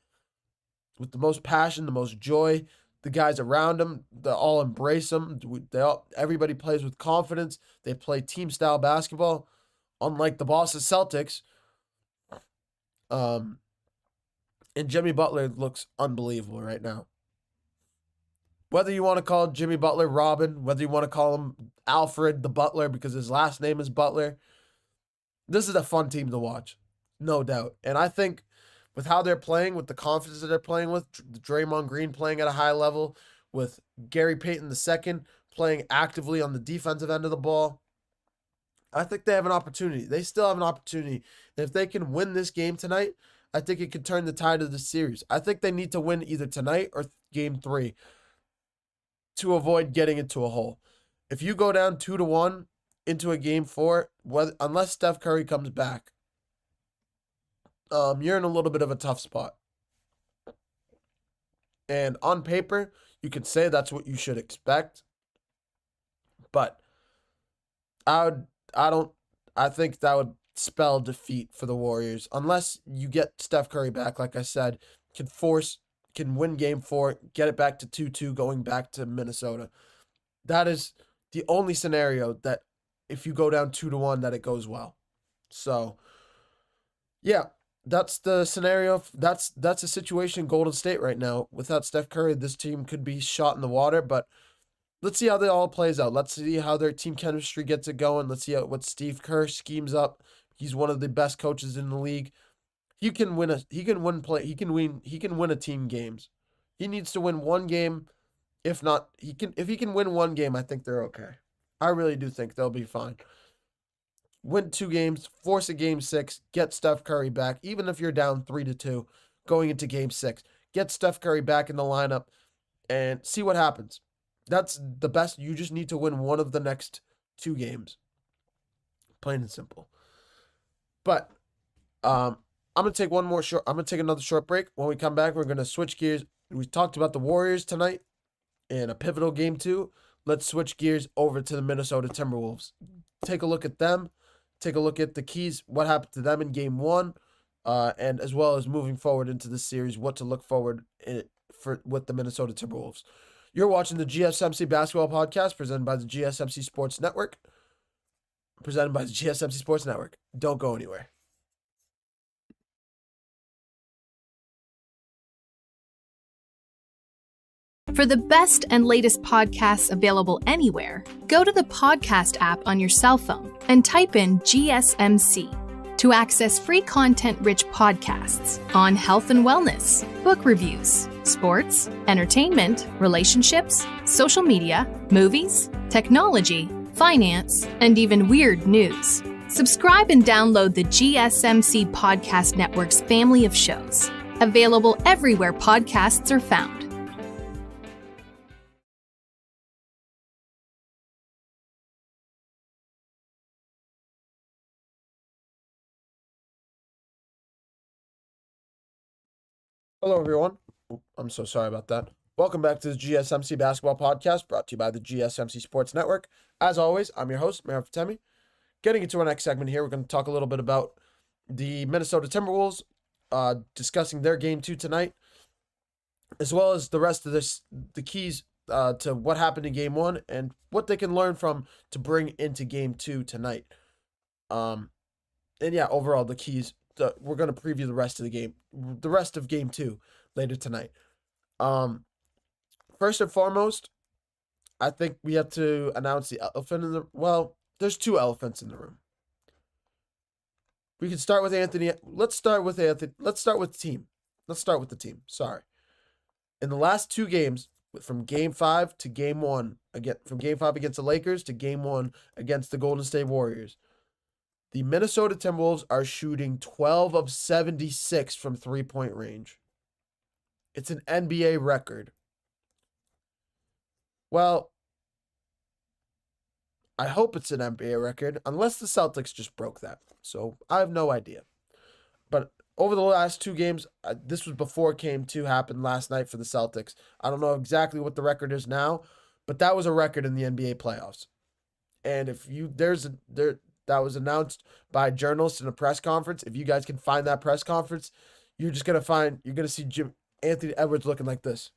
With the most passion, the most joy, the guys around him, they all embrace him. Everybody plays with confidence. They play team-style basketball, unlike the Boston Celtics. And Jimmy Butler looks unbelievable right now. Whether you want to call Jimmy Butler Robin, whether you want to call him Alfred the Butler because his last name is Butler, this is a fun team to watch, no doubt. And I think with how they're playing, with the confidence that they're playing with, Draymond Green playing at a high level, with Gary Payton II playing actively on the defensive end of the ball, I think they have an opportunity. They still have an opportunity. And if they can win this game tonight, I think it could turn the tide of the series. I think they need to win either tonight or game 3 to avoid getting into a hole. If you go down 2-1 into a game 4, unless Steph Curry comes back, you're in a little bit of a tough spot. And on paper, you can say that's what you should expect. But I think that would spell defeat for the Warriors unless you get Steph Curry back, like I said, can win game 4, get it back to 2-2 going back to Minnesota. That is the only scenario that if you go down 2-1 that it goes well. So, yeah, that's the scenario. That's a situation in Golden State right now. Without Steph Curry, this team could be shot in the water, but let's see how that all plays out. Let's see how their team chemistry gets it going. Let's see what Steve Kerr schemes up. He's one of the best coaches in the league. He can win a team games. He needs to win one game. If he can win one game, I think they're okay. I really do think they'll be fine. Win 2 games, force a game 6, get Steph Curry back, even if you're down 3-2 going into game 6. Get Steph Curry back in the lineup and see what happens. That's the best. You just need to win one of the next 2 games. Plain and simple. But I'm gonna take another short break. When we come back, we're gonna switch gears. We talked about the Warriors tonight in a pivotal game 2. Let's switch gears over to the Minnesota Timberwolves. Take a look at them. Take a look at the keys, what happened to them in game 1, and as well as moving forward into the series, what to look forward with the Minnesota Timberwolves. You're watching the GSMC Basketball Podcast presented by the GSMC Sports Network. Don't go anywhere. For the best and latest podcasts available anywhere, go to the podcast app on your cell phone and type in GSMC to access free content-rich podcasts on health and wellness, book reviews, sports, entertainment, relationships, social media, movies, technology, finance, and even weird news. Subscribe and download the GSMC Podcast Network's family of shows, available everywhere podcasts are found. Hello, everyone. I'm so sorry about that. Welcome back to the GSMC Basketball Podcast, brought to you by the GSMC Sports Network. As always, I'm your host, Mehrob Fatemi. Getting into our next segment here, we're going to talk a little bit about the Minnesota Timberwolves, discussing their game 2 tonight, as well as the rest of the keys to what happened in game 1 and what they can learn from to bring into game 2 tonight. And yeah, overall, the keys. We're going to preview the rest of game 2 later tonight. First and foremost, I think we have to announce the elephant in the, well, there's 2 elephants in the room. We can start with Anthony. Let's start with the team. Sorry. In the last 2 games, from game 5 to game 1, from game 5 against the Lakers to game 1 against the Golden State Warriors, the Minnesota Timberwolves are shooting 12 of 76 from 3-point range. It's an NBA record. Well, I hope it's an NBA record, unless the Celtics just broke that. So I have no idea. But over the last 2 games, this was before game 2 happened last night for the Celtics. I don't know exactly what the record is now, but that was a record in the NBA playoffs. And if that was announced by journalists in a press conference. If you guys can find that press conference, you're going to see Anthony Edwards looking like this.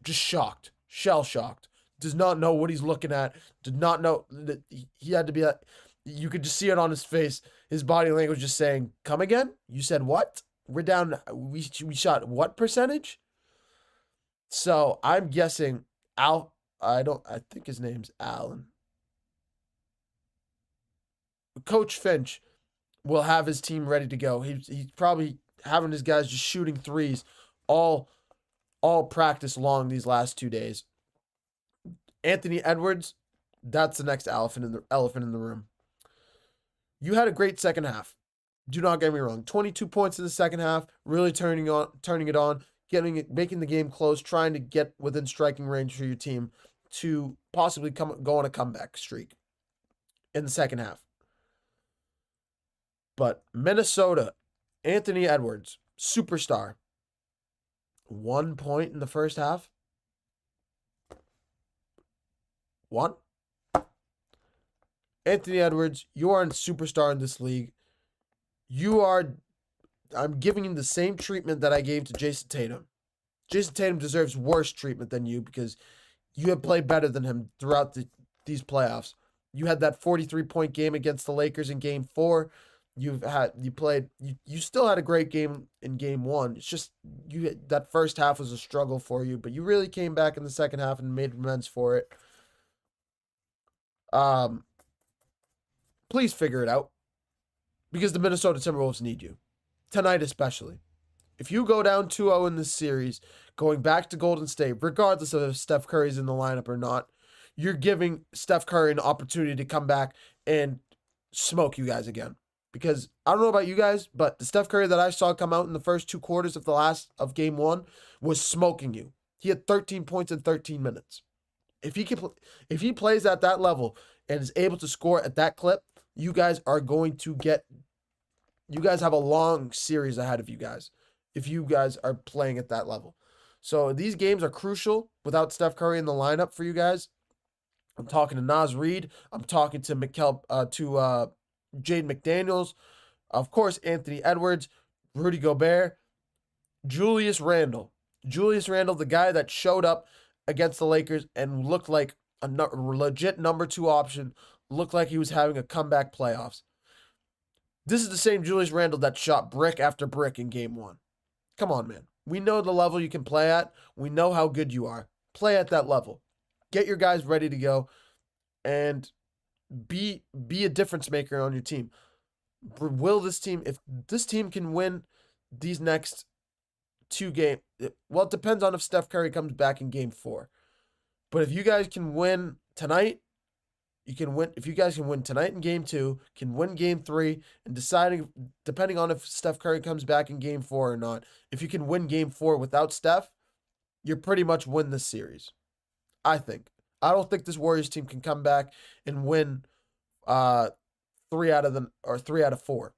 Just shocked. Shell-shocked. Does not know what he's looking at. Did not know that he had to be you could just see it on his face. His body language just saying, "Come again? You said what? We're down. We shot what percentage?" So I'm guessing I think his name's Allen. Coach Finch will have his team ready to go. He's probably having his guys just shooting threes all practice long these last 2 days. Anthony Edwards, that's the next elephant in the room. You had a great second half. Do not get me wrong. 22 points in the second half, really turning it on, making the game close, trying to get within striking range for your team to possibly go on a comeback streak in the second half. But Minnesota, Anthony Edwards, superstar. 1 point in the first half. 1. Anthony Edwards, you are a superstar in this league. I'm giving him the same treatment that I gave to Jason Tatum. Jason Tatum deserves worse treatment than you because you have played better than him throughout these playoffs. You had that 43-point game against the Lakers in Game 4. You still had a great game in Game 1. It's just that first half was a struggle for you, but you really came back in the second half and made amends for it. Please figure it out because the Minnesota Timberwolves need you tonight, especially. If you go down 2-0 in this series, going back to Golden State, regardless of if Steph Curry's in the lineup or not, you're giving Steph Curry an opportunity to come back and smoke you guys again. Because I don't know about you guys, but the Steph Curry that I saw come out in the first 2 quarters of Game 1 was smoking you. He had 13 points in 13 minutes. If he plays at that level and is able to score at that clip, you guys have a long series ahead of you guys if you guys are playing at that level. So these games are crucial without Steph Curry in the lineup for you guys. I'm talking to Naz Reid. I'm talking to Jaden McDaniels, of course, Anthony Edwards, Rudy Gobert, Julius Randle. Julius Randle, the guy that showed up against the Lakers and looked like a legit number 2 option, looked like he was having a comeback playoffs. This is the same Julius Randle that shot brick after brick in Game 1. Come on, man. We know the level you can play at. We know how good you are. Play at that level. Get your guys ready to go and be a difference maker on your team. If this team can win these next 2 games, well, it depends on if Steph Curry comes back in Game 4. But if you guys can win tonight, you can win. If you guys can win tonight in Game 2, can win Game 3, and depending on if Steph Curry comes back in Game 4 or not, if you can win Game 4 without Steph, you're pretty much win this series. I think. I don't think this Warriors team can come back and win 3 out of 4.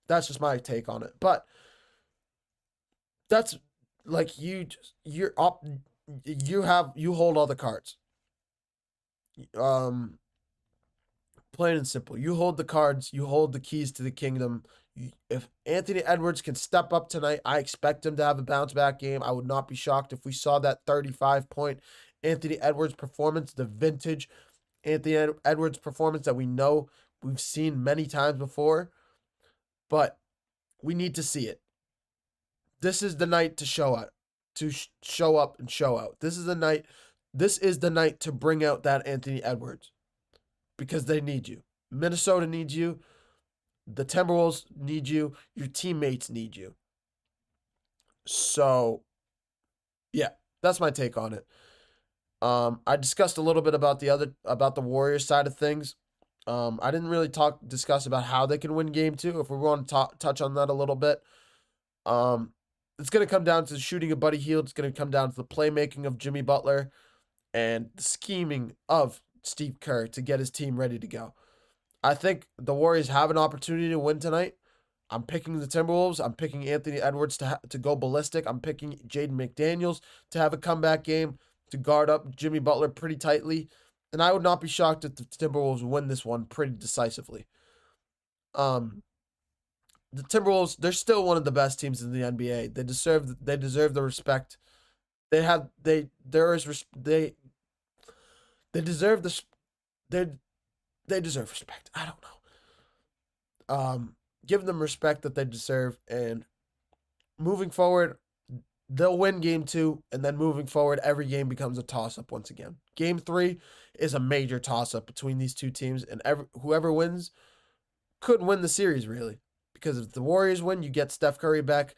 That's just my take on it. But that's like you hold all the cards. Plain and simple. You hold the cards, you hold the keys to the kingdom. If Anthony Edwards can step up tonight, I expect him to have a bounce back game. I would not be shocked if we saw that 35-point Anthony Edwards performance, the vintage Anthony Edwards performance that we've seen many times before. But we need to see it. This is the night to show up and show out. This is the night to bring out that Anthony Edwards because they need you. Minnesota needs you. The Timberwolves need you. Your teammates need you. So, yeah, that's my take on it. I discussed a little bit about the Warriors side of things. I didn't really discuss about how they can win Game 2. If we want to touch on that a little bit, it's going to come down to the shooting of Buddy Hield. It's going to come down to the playmaking of Jimmy Butler and the scheming of Steve Kerr to get his team ready to go. I think the Warriors have an opportunity to win tonight. I'm picking the Timberwolves. I'm picking Anthony Edwards to go ballistic. I'm picking Jaden McDaniels to have a comeback game, to guard up Jimmy Butler pretty tightly. And I would not be shocked if the Timberwolves win this one pretty decisively. The Timberwolves, they're still one of the best teams in the NBA. They deserve the respect. They deserve respect. I don't know. Give them respect that they deserve, and moving forward, they'll win game 2, and then moving forward, every game becomes a toss-up once again. Game 3 is a major toss-up between these two teams, and whoever wins could win the series, really. Because if the Warriors win, you get Steph Curry back,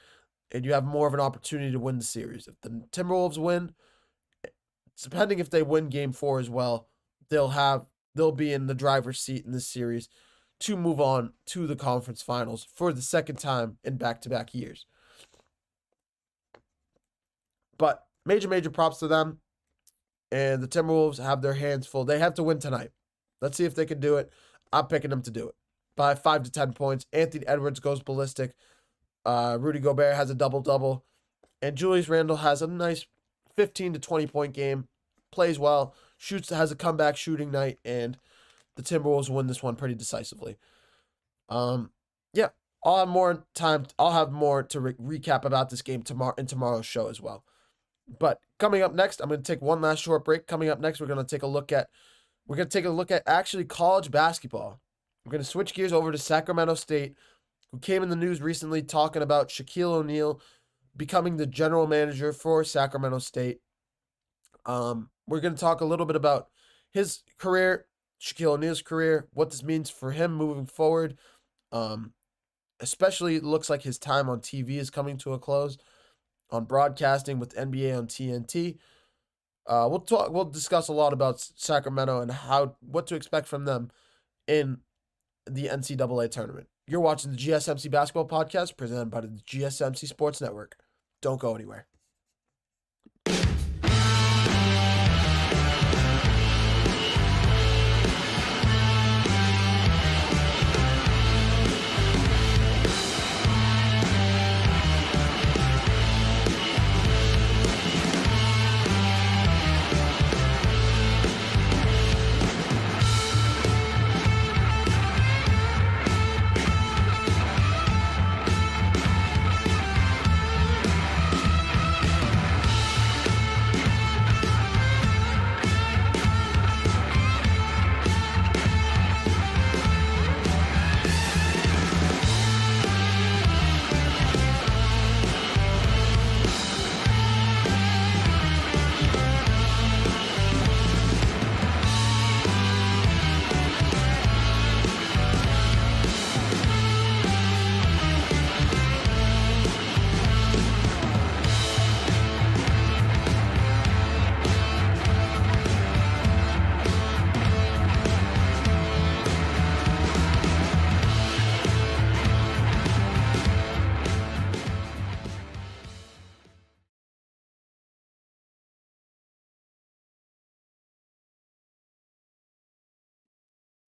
and you have more of an opportunity to win the series. If the Timberwolves win, depending if they win game 4 as well, they'll be in the driver's seat in this series to move on to the conference finals for the second time in back-to-back years. But major props to them. And the Timberwolves have their hands full. They have to win tonight. Let's see if they can do it. I'm picking them to do it by 5 to 10 points. Anthony Edwards goes ballistic. Rudy Gobert has a double-double. And Julius Randle has a nice 15 to 20-point game. Plays well. Has a comeback shooting night. And the Timberwolves win this one pretty decisively. Yeah. I'll have more time. I'll have more to recap about this game in tomorrow's show as well. But coming up next, I'm going to take one last short break. Coming up next, we're going to take a look at actually college basketball. We're going to switch gears over to Sacramento State, who came in the news recently talking about Shaquille O'Neal becoming the general manager for Sacramento State. We're going to talk a little bit about his career, Shaquille O'Neal's career, what this means for him moving forward. Especially it looks like his time on TV is coming to a close, on broadcasting with NBA on TNT. We'll discuss a lot about Sacramento and what to expect from them in the NCAA tournament. You're watching the GSMC Basketball Podcast presented by the GSMC Sports Network. Don't go anywhere.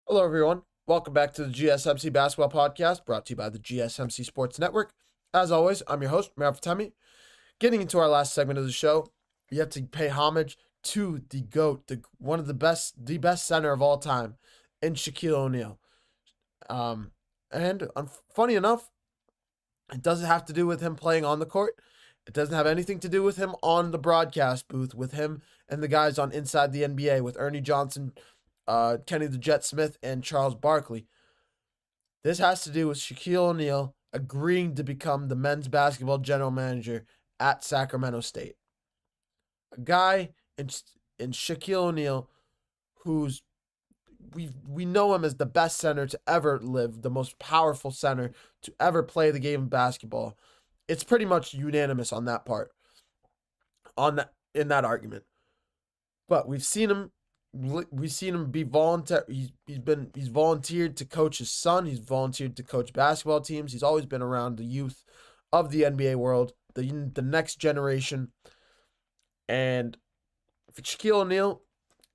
Hello, everyone. Welcome back to the GSMC Basketball Podcast, brought to you by the GSMC Sports Network. As always, I'm your host, Mehrob Fatemi. Getting into our last segment of the show, we have to pay homage to the GOAT, the best center of all time, in Shaquille O'Neal. And funny enough, it doesn't have to do with him playing on the court. It doesn't have anything to do with him on the broadcast booth, with him and the guys on Inside the NBA, with Ernie Johnson, Kenny the Jet Smith, and Charles Barkley. This has to do with Shaquille O'Neal agreeing to become the men's basketball general manager at Sacramento State. A guy in Shaquille O'Neal who's we know him as the best center to ever live, the most powerful center to ever play the game of basketball. It's pretty much unanimous on that part, in that argument. But we've seen him be volunteer. He's volunteered to coach his son. He's volunteered to coach basketball teams. He's always been around the youth of the NBA world, the next generation. And for Shaquille O'Neal,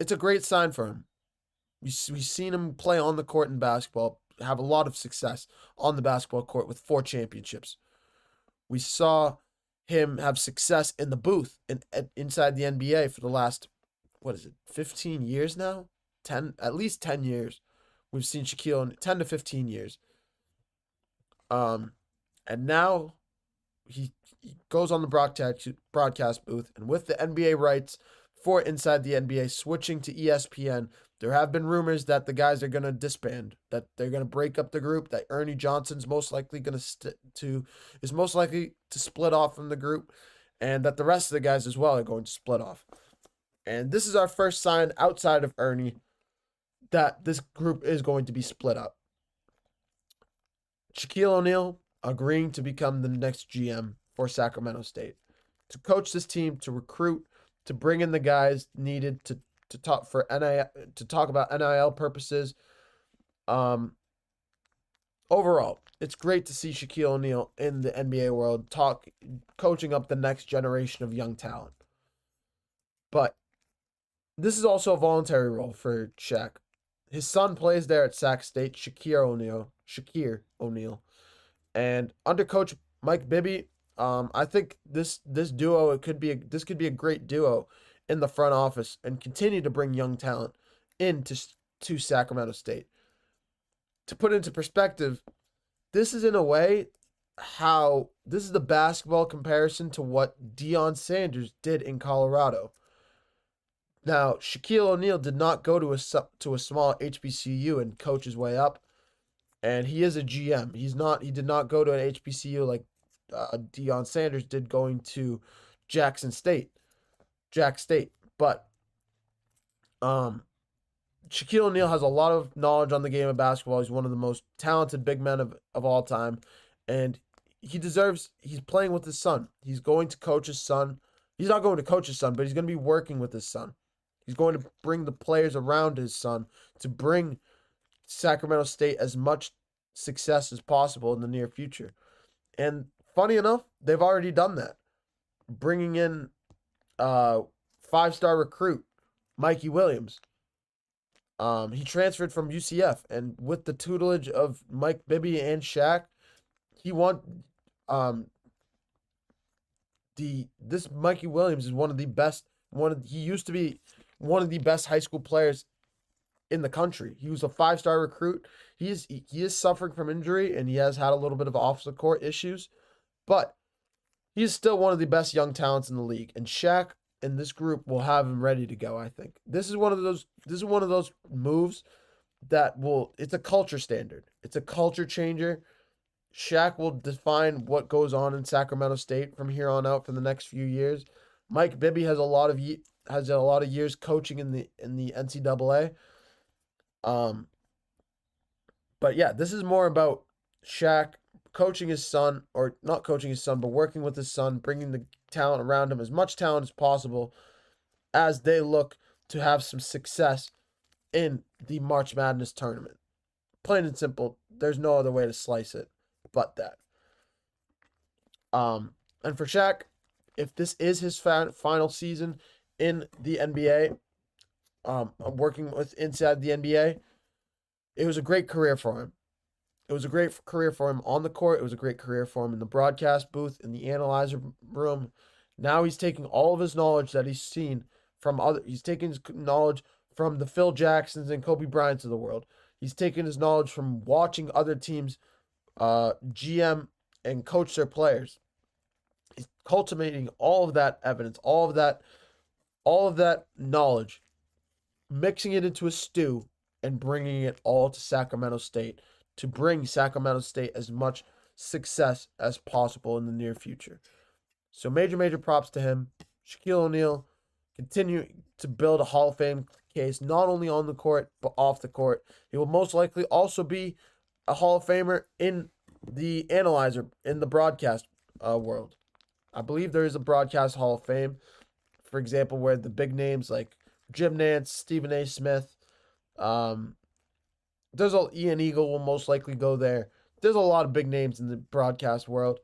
it's a great sign for him. We've seen him play on the court in basketball, have a lot of success on the basketball court with 4 championships. We saw him have success in the booth inside the NBA for the last, 15 years now? At least 10 years. We've seen Shaquille 10 to 15 years. And now he goes on the broadcast booth, and with the NBA rights for Inside the NBA switching to ESPN, there have been rumors that the guys are going to disband, that they're going to break up the group, that Ernie Johnson's most likely to split off from the group, and that the rest of the guys as well are going to split off. And this is our first sign outside of Ernie that this group is going to be split up. Shaquille O'Neal agreeing to become the next GM for Sacramento State, to coach this team, to recruit, to bring in the guys needed to talk for NIL, to talk about NIL purposes. Overall, it's great to see Shaquille O'Neal in the NBA world coaching up the next generation of young talent. But this is also a voluntary role for Shaq. His son plays there at Sac State, Shaquille O'Neal. And under coach Mike Bibby, I think this duo could be a great duo in the front office and continue to bring young talent into Sacramento State. To put into perspective, this is in a way this is the basketball comparison to what Deion Sanders did in Colorado. Now, Shaquille O'Neal did not go to a small HBCU and coach his way up, and he is a GM. He did not go to an HBCU like Deion Sanders did, going to Jack State. But Shaquille O'Neal has a lot of knowledge on the game of basketball. He's one of the most talented big men of all time, and he's playing with his son. He's going to coach his son. He's not going to coach his son, but he's going to be working with his son. He's going to bring the players around his son to bring Sacramento State as much success as possible in the near future. And funny enough, they've already done that, bringing in 5-star recruit Mikey Williams. He transferred from UCF, and with the tutelage of Mike Bibby and Shaq, this Mikey Williams is one of the best. He used to be one of the best high school players in the country. He was a 5-star recruit. He is suffering from injury, and he has had a little bit of off the court issues, but he's still one of the best young talents in the league. And Shaq and this group will have him ready to go. I think this is one of those moves it's a culture standard. It's a culture changer. Shaq will define what goes on in Sacramento State from here on out for the next few years. Mike Bibby has a lot of years coaching in the NCAA. But yeah, this is more about Shaq coaching his son, or not coaching his son, but working with his son, bringing the talent around him, as much talent as possible, as they look to have some success in the March Madness tournament. Plain and simple, there's no other way to slice it but that. And for Shaq, if this is his final season in the NBA, working inside the NBA, it was a great career for him. It was a great career for him on the court. It was a great career for him in the broadcast booth, in the analyzer room. Now he's taking all of his knowledge that he's seen he's taking his knowledge from the Phil Jacksons and Kobe Bryants of the world. He's taking his knowledge from watching other teams GM and coach their players. He's cultivating all of that evidence, all of that knowledge, mixing it into a stew and bringing it all to Sacramento State to bring Sacramento State as much success as possible in the near future. So major props to him. Shaquille O'Neal continuing to build a Hall of Fame case, not only on the court, but off the court. He will most likely also be a Hall of Famer in the analyzer, in the broadcast world. I believe there is a broadcast Hall of Fame, for example, where the big names like Jim Nance, Stephen A. Smith, Ian Eagle will most likely go there. There's a lot of big names in the broadcast world,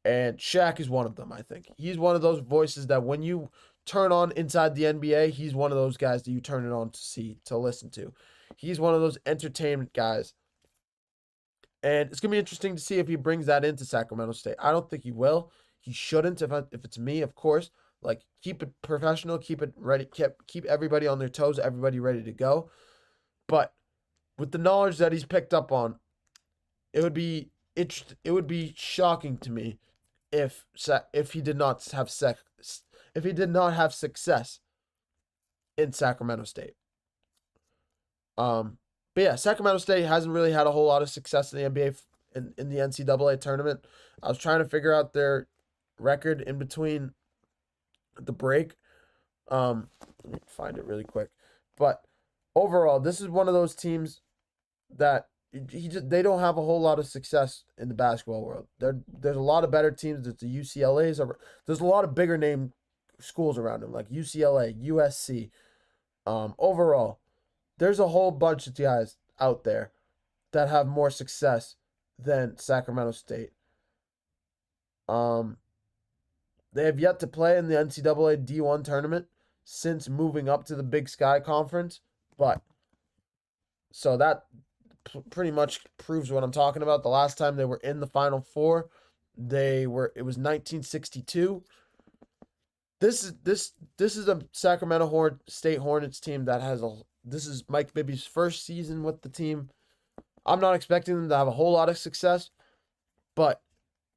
and Shaq is one of them, I think. He's one of those voices that when you turn on inside the NBA, he's one of those guys that you turn it on to listen to. He's one of those entertainment guys. And it's going to be interesting to see if he brings that into Sacramento State. I don't think he will. He shouldn't, if it's me, of course. Like, keep it professional, keep it ready, keep everybody on their toes, everybody ready to go. But with the knowledge that he's picked up on, it would be shocking to me if he did not have success in Sacramento State. But yeah, Sacramento State hasn't really had a whole lot of success in the NBA in the NCAA tournament. I was trying to figure out their record in between the break. Let me find it really quick. But overall, this is one of those teams that they don't have a whole lot of success in the basketball world. There's a lot of better teams. There's the UCLAs. There's a lot of bigger name schools around them, like UCLA, USC. Overall, there's a whole bunch of guys out there that have more success than Sacramento State. They have yet to play in the NCAA D1 tournament since moving up to the Big Sky Conference, but so that pretty much proves what I'm talking about. The last time they were in the Final Four, it was 1962. This is a Sacramento State Hornets team that this is Mike Bibby's first season with the team. I'm not expecting them to have a whole lot of success, but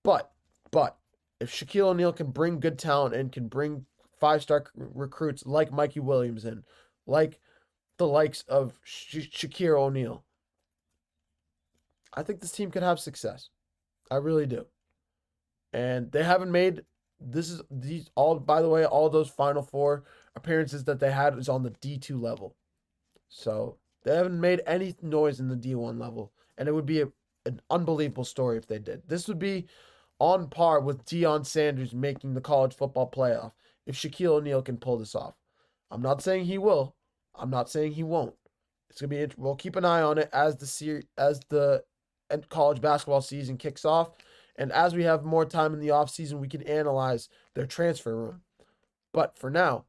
if Shaquille O'Neal can bring good talent and can bring 5-star recruits like Mikey Williams in, like the likes of Shaquille O'Neal, I think this team could have success. I really do. And they haven't made all those Final Four appearances that they had is on the D2 level. So they haven't made any noise in the D1 level. And it would be an unbelievable story if they did. This would be on par with Deion Sanders making the college football playoff if Shaquille O'Neal can pull this off. I'm not saying he will. I'm not saying he won't. It's gonna be. We'll keep an eye on it as the college basketball season kicks off, and as we have more time in the offseason, we can analyze their transfer room. But for now,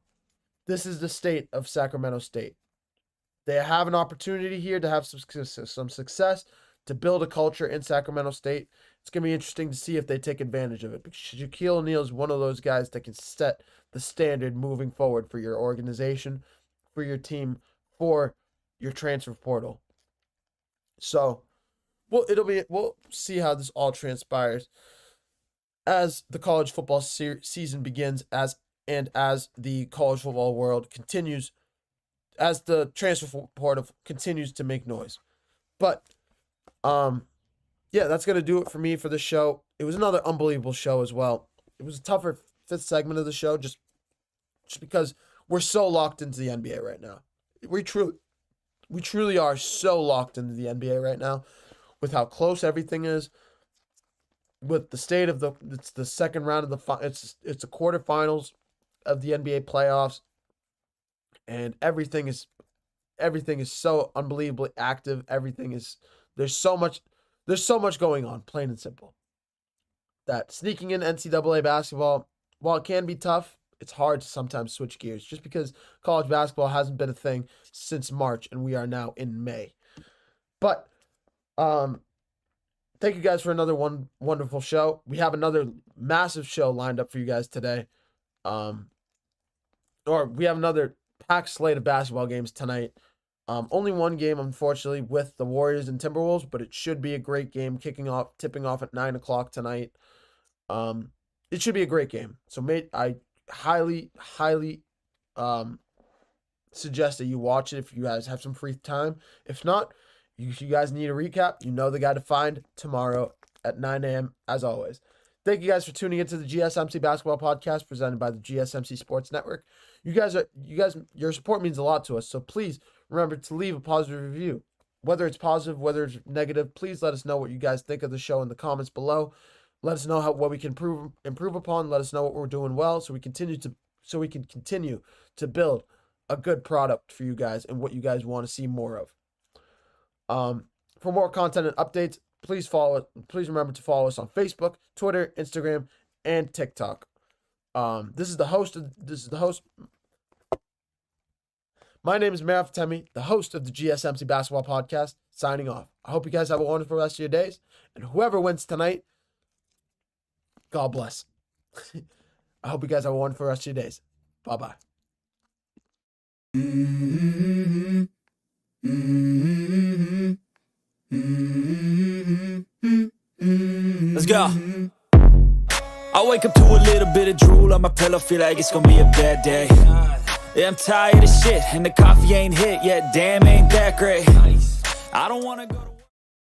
this is the state of Sacramento State. They have an opportunity here to have some success, to build a culture in Sacramento State. It's going to be interesting to see if they take advantage of it. Because Shaquille O'Neal is one of those guys that can set the standard moving forward for your organization, for your team, for your transfer portal. So, we'll see how this all transpires as the college football season begins, as the college football world continues, as the transfer portal continues to make noise. But yeah, that's going to do it for me for the show. It was another unbelievable show as well. It was a tougher fifth segment of the show just because we're so locked into the NBA right now. We truly are so locked into the NBA right now with how close everything is, with the state of it's the second round of it's the quarterfinals of the NBA playoffs, and everything is so unbelievably active. There's so much going on, plain and simple. That sneaking in NCAA basketball, while it can be tough, it's hard to sometimes switch gears just because college basketball hasn't been a thing since March and we are now in May. But thank you guys for another wonderful show. We have another massive show lined up for you guys today. Or we have another packed slate of basketball games tonight. Only one game, unfortunately, with the Warriors and Timberwolves, but it should be a great game, tipping off at 9 o'clock tonight. It should be a great game. So I highly suggest that you watch it if you guys have some free time. If not, if you guys need a recap, you know the guy to find tomorrow at 9 a.m. as always. Thank you guys for tuning into the GSMC Basketball Podcast presented by the GSMC Sports Network. Your support means a lot to us, so please remember to leave a positive review. Whether it's positive, whether it's negative, please let us know what you guys think of the show in the comments below. Let us know what we can improve upon. Let us know what we're doing well, so we can continue to build a good product for you guys and what you guys want to see more of. For more content and updates, please remember to follow us on Facebook, Twitter, Instagram, and TikTok. This is the host. My name is Mehrob Fatemi, the host of the GSMC Basketball Podcast, signing off. I hope you guys have a wonderful rest of your days, and whoever wins tonight, God bless. I hope you guys have a wonderful rest of your days. Bye-bye. Let's go. I wake up to a little bit of drool on my pillow, feel like it's gonna be a bad day. Yeah, I'm tired of shit, and the coffee ain't hit yet, damn, ain't that great. I don't wanna go to